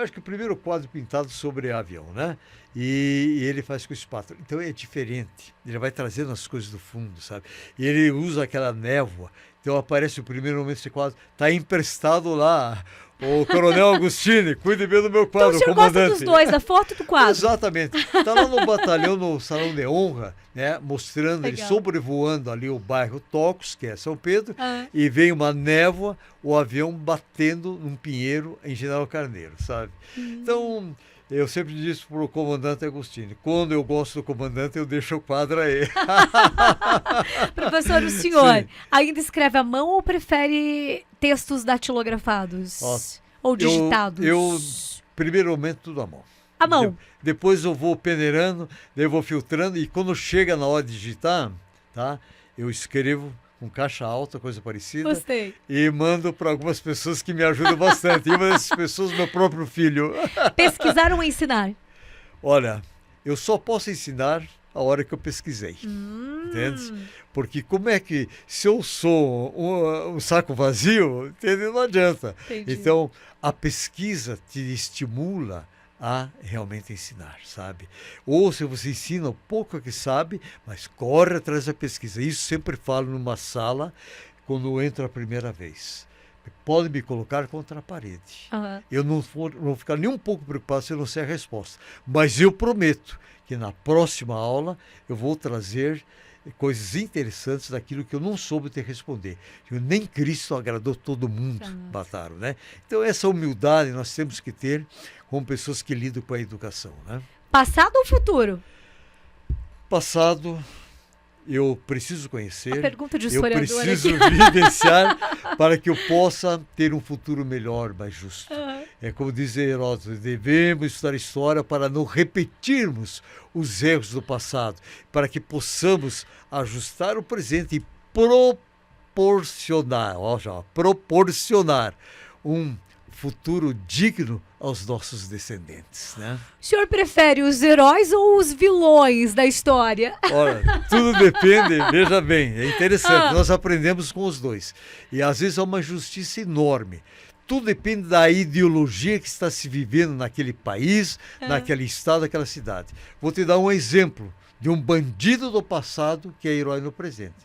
acho que o primeiro quadro pintado sobre avião, né? E ele faz com espátula. Então é diferente. Ele vai trazendo as coisas do fundo, sabe? E ele usa aquela névoa. Então aparece o primeiro momento desse quadro. Está emprestado lá. O Coronel Agostini, cuide bem do meu quadro, então, comandante. Gosta dos dois, a foto do quadro. Exatamente. Está lá no batalhão, no Salão de Honra, né, mostrando ele sobrevoando ali o bairro Tocos, que é São Pedro, e vem uma névoa, o avião batendo num pinheiro em General Carneiro, sabe? Então, eu sempre disse para o comandante Agostini, quando eu gosto do comandante, eu deixo o quadro aí. Professor, o senhor ainda escreve à mão ou prefere textos datilografados? Ou digitados? Eu primeiro momento, tudo à mão. À mão? Depois eu vou peneirando, daí eu vou filtrando, e quando chega na hora de digitar, tá, eu escrevo com caixa alta, coisa parecida. Gostei. E mando para algumas pessoas que me ajudam bastante. E uma dessas pessoas, meu próprio filho. Pesquisar ou ensinar? Olha, eu só posso ensinar a hora que eu pesquisei. Entende? Porque como é que, se eu sou um saco vazio, entende? Não adianta. Entendi. Então, a pesquisa te estimula a realmente ensinar, sabe? Ou se você ensina o pouco que sabe, mas corre atrás da pesquisa. Isso sempre falo numa sala, quando eu entro a primeira vez. Pode me colocar contra a parede. Eu não vou ficar nem um pouco preocupado se eu não sei a resposta. Mas eu prometo que na próxima aula eu vou trazer coisas interessantes daquilo que eu não soube te responder. Nem Cristo agradou todo mundo, Bataro, né? Então essa humildade nós temos que ter com pessoas que lidam com a educação, né? Passado ou futuro? Passado, eu preciso conhecer, a pergunta de eu historiador preciso aqui. vivenciar para que eu possa ter um futuro melhor, mais justo. É como diz Heródoto, devemos estudar história para não repetirmos os erros do passado, para que possamos ajustar o presente e proporcionar um futuro digno aos nossos descendentes, né? O senhor prefere os heróis ou os vilões da história? Olha, tudo depende, veja bem, é interessante, nós aprendemos com os dois. E às vezes há uma justiça enorme. Tudo depende da ideologia que está se vivendo naquele país, naquele estado, naquela cidade. Vou te dar um exemplo de um bandido do passado que é herói no presente.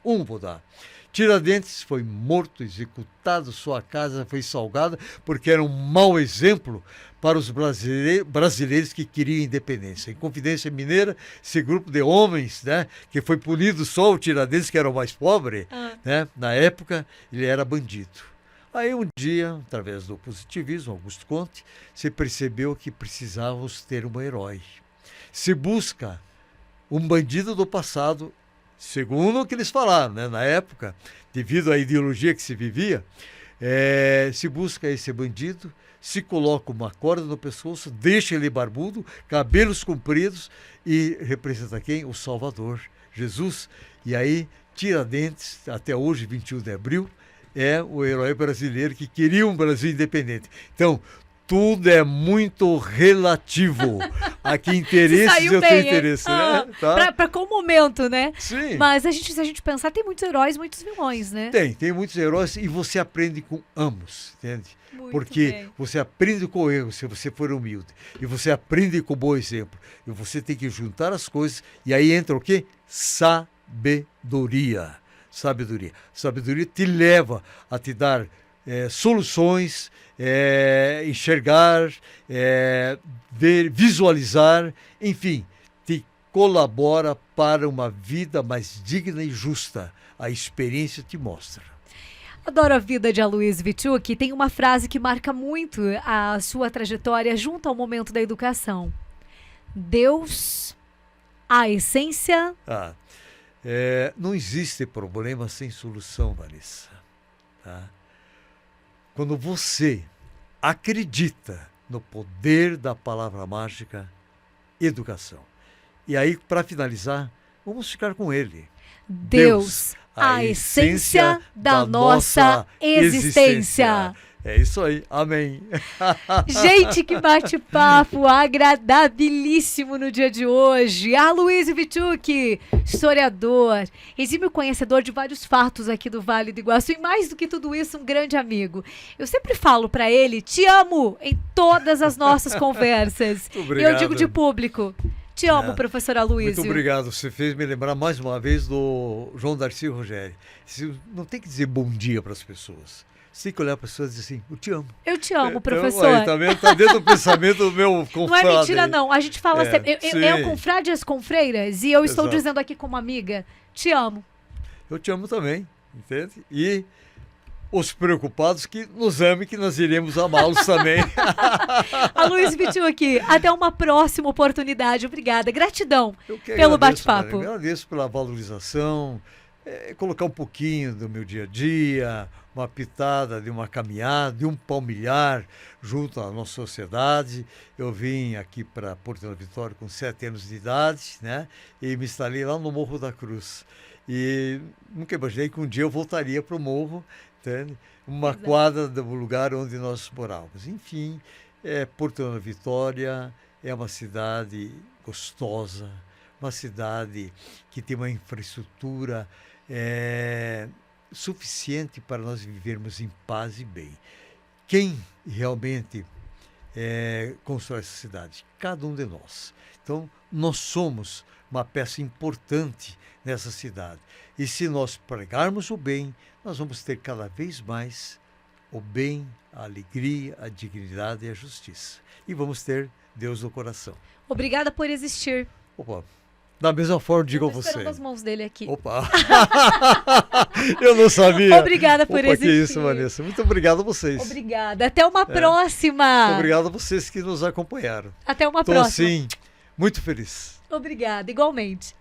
Vou dar. Tiradentes foi morto, executado, sua casa foi salgada, porque era um mau exemplo para os brasileiros que queriam independência. Em Confidência Mineira, esse grupo de homens, né, que foi punido só o Tiradentes, que era o mais pobre, né, na época, ele era bandido. Aí um dia, através do positivismo, Augusto Conte, se percebeu que precisávamos ter um herói. Se busca um bandido do passado, segundo o que eles falaram, né? Na época, devido à ideologia que se vivia, se busca esse bandido, se coloca uma corda no pescoço, deixa ele barbudo, cabelos compridos e representa quem? O Salvador, Jesus. E aí, Tiradentes, até hoje, 21 de abril, é o herói brasileiro que queria um Brasil independente. Então, tudo é muito relativo. A que interesses eu tenho interesse, né? Tá? Para qual momento, né? Sim. Mas se a gente pensar, tem muitos heróis, muitos vilões, né? Tem muitos heróis e você aprende com ambos, entende? Muito Porque bem. você aprende com o erro se você for humilde. E você aprende com o bom exemplo. E você tem que juntar as coisas. E aí entra o quê? Sabedoria. Sabedoria te leva a te dar soluções, enxergar, ver, visualizar, enfim, te colabora para uma vida mais digna e justa. A experiência te mostra. Adoro a vida de Aloysio Witczuk. Tem uma frase que marca muito a sua trajetória junto ao momento da educação. Deus, a essência... Não existe problema sem solução, Vanessa. Tá? Quando você acredita no poder da palavra mágica, educação. E aí, para finalizar, vamos ficar com ele. Deus, a essência da nossa existência. É isso aí, amém. Gente, que bate-papo agradabilíssimo no dia de hoje. Aloysio Witczuk, historiador, exímio conhecedor de vários fatos aqui do Vale do Iguaçu e mais do que tudo isso, um grande amigo. Eu sempre falo para ele, te amo, em todas as nossas conversas. Muito obrigado. E eu digo de público. Te amo, professor Aloysio. Muito obrigado. Você fez me lembrar mais uma vez do João Darcy Rogério. Não tem que dizer bom dia para as pessoas. Você tem que olhar para as pessoas e dizer assim, eu te amo. Eu te amo, professor. Aí, tá vendo? Tá dentro do pensamento do meu confrade. Não é mentira, não. A gente fala sempre. É o sim. confrade e as confreiras. E eu estou Exato. dizendo aqui como amiga, te amo. Eu te amo também, entende? E os preocupados que nos amem, que nós iremos amá-los também. Aloysio Witczuk, até uma próxima oportunidade. Obrigada. Gratidão Eu que pelo agradeço, bate-papo. Maria. Agradeço pela valorização, colocar um pouquinho do meu dia a dia, uma pitada de uma caminhada, de um palmilhar junto à nossa sociedade. Eu vim aqui para Porto da Vitória com 7 anos de idade, né? E me instalei lá no Morro da Cruz. E nunca imaginei que um dia eu voltaria para o morro, entende? Uma Exato. quadra do lugar onde nós morávamos. Enfim, Porto da Vitória é uma cidade gostosa, uma cidade que tem uma infraestrutura suficiente para nós vivermos em paz e bem. Quem realmente constrói essa cidade? Cada um de nós. Então, nós somos uma peça importante nessa cidade. E se nós pregarmos o bem, nós vamos ter cada vez mais o bem, a alegria, a dignidade e a justiça. E vamos ter Deus no coração. Obrigada por existir. Opa, da mesma forma digo a Estou você. esperando as mãos dele aqui. Opa! Eu não sabia. Obrigada por existir. Que isso, Vanessa. Muito obrigado a vocês. Obrigada. Até uma próxima. Muito obrigado a vocês que nos acompanharam. Até uma Estou, próxima. assim, muito feliz. Obrigada, igualmente.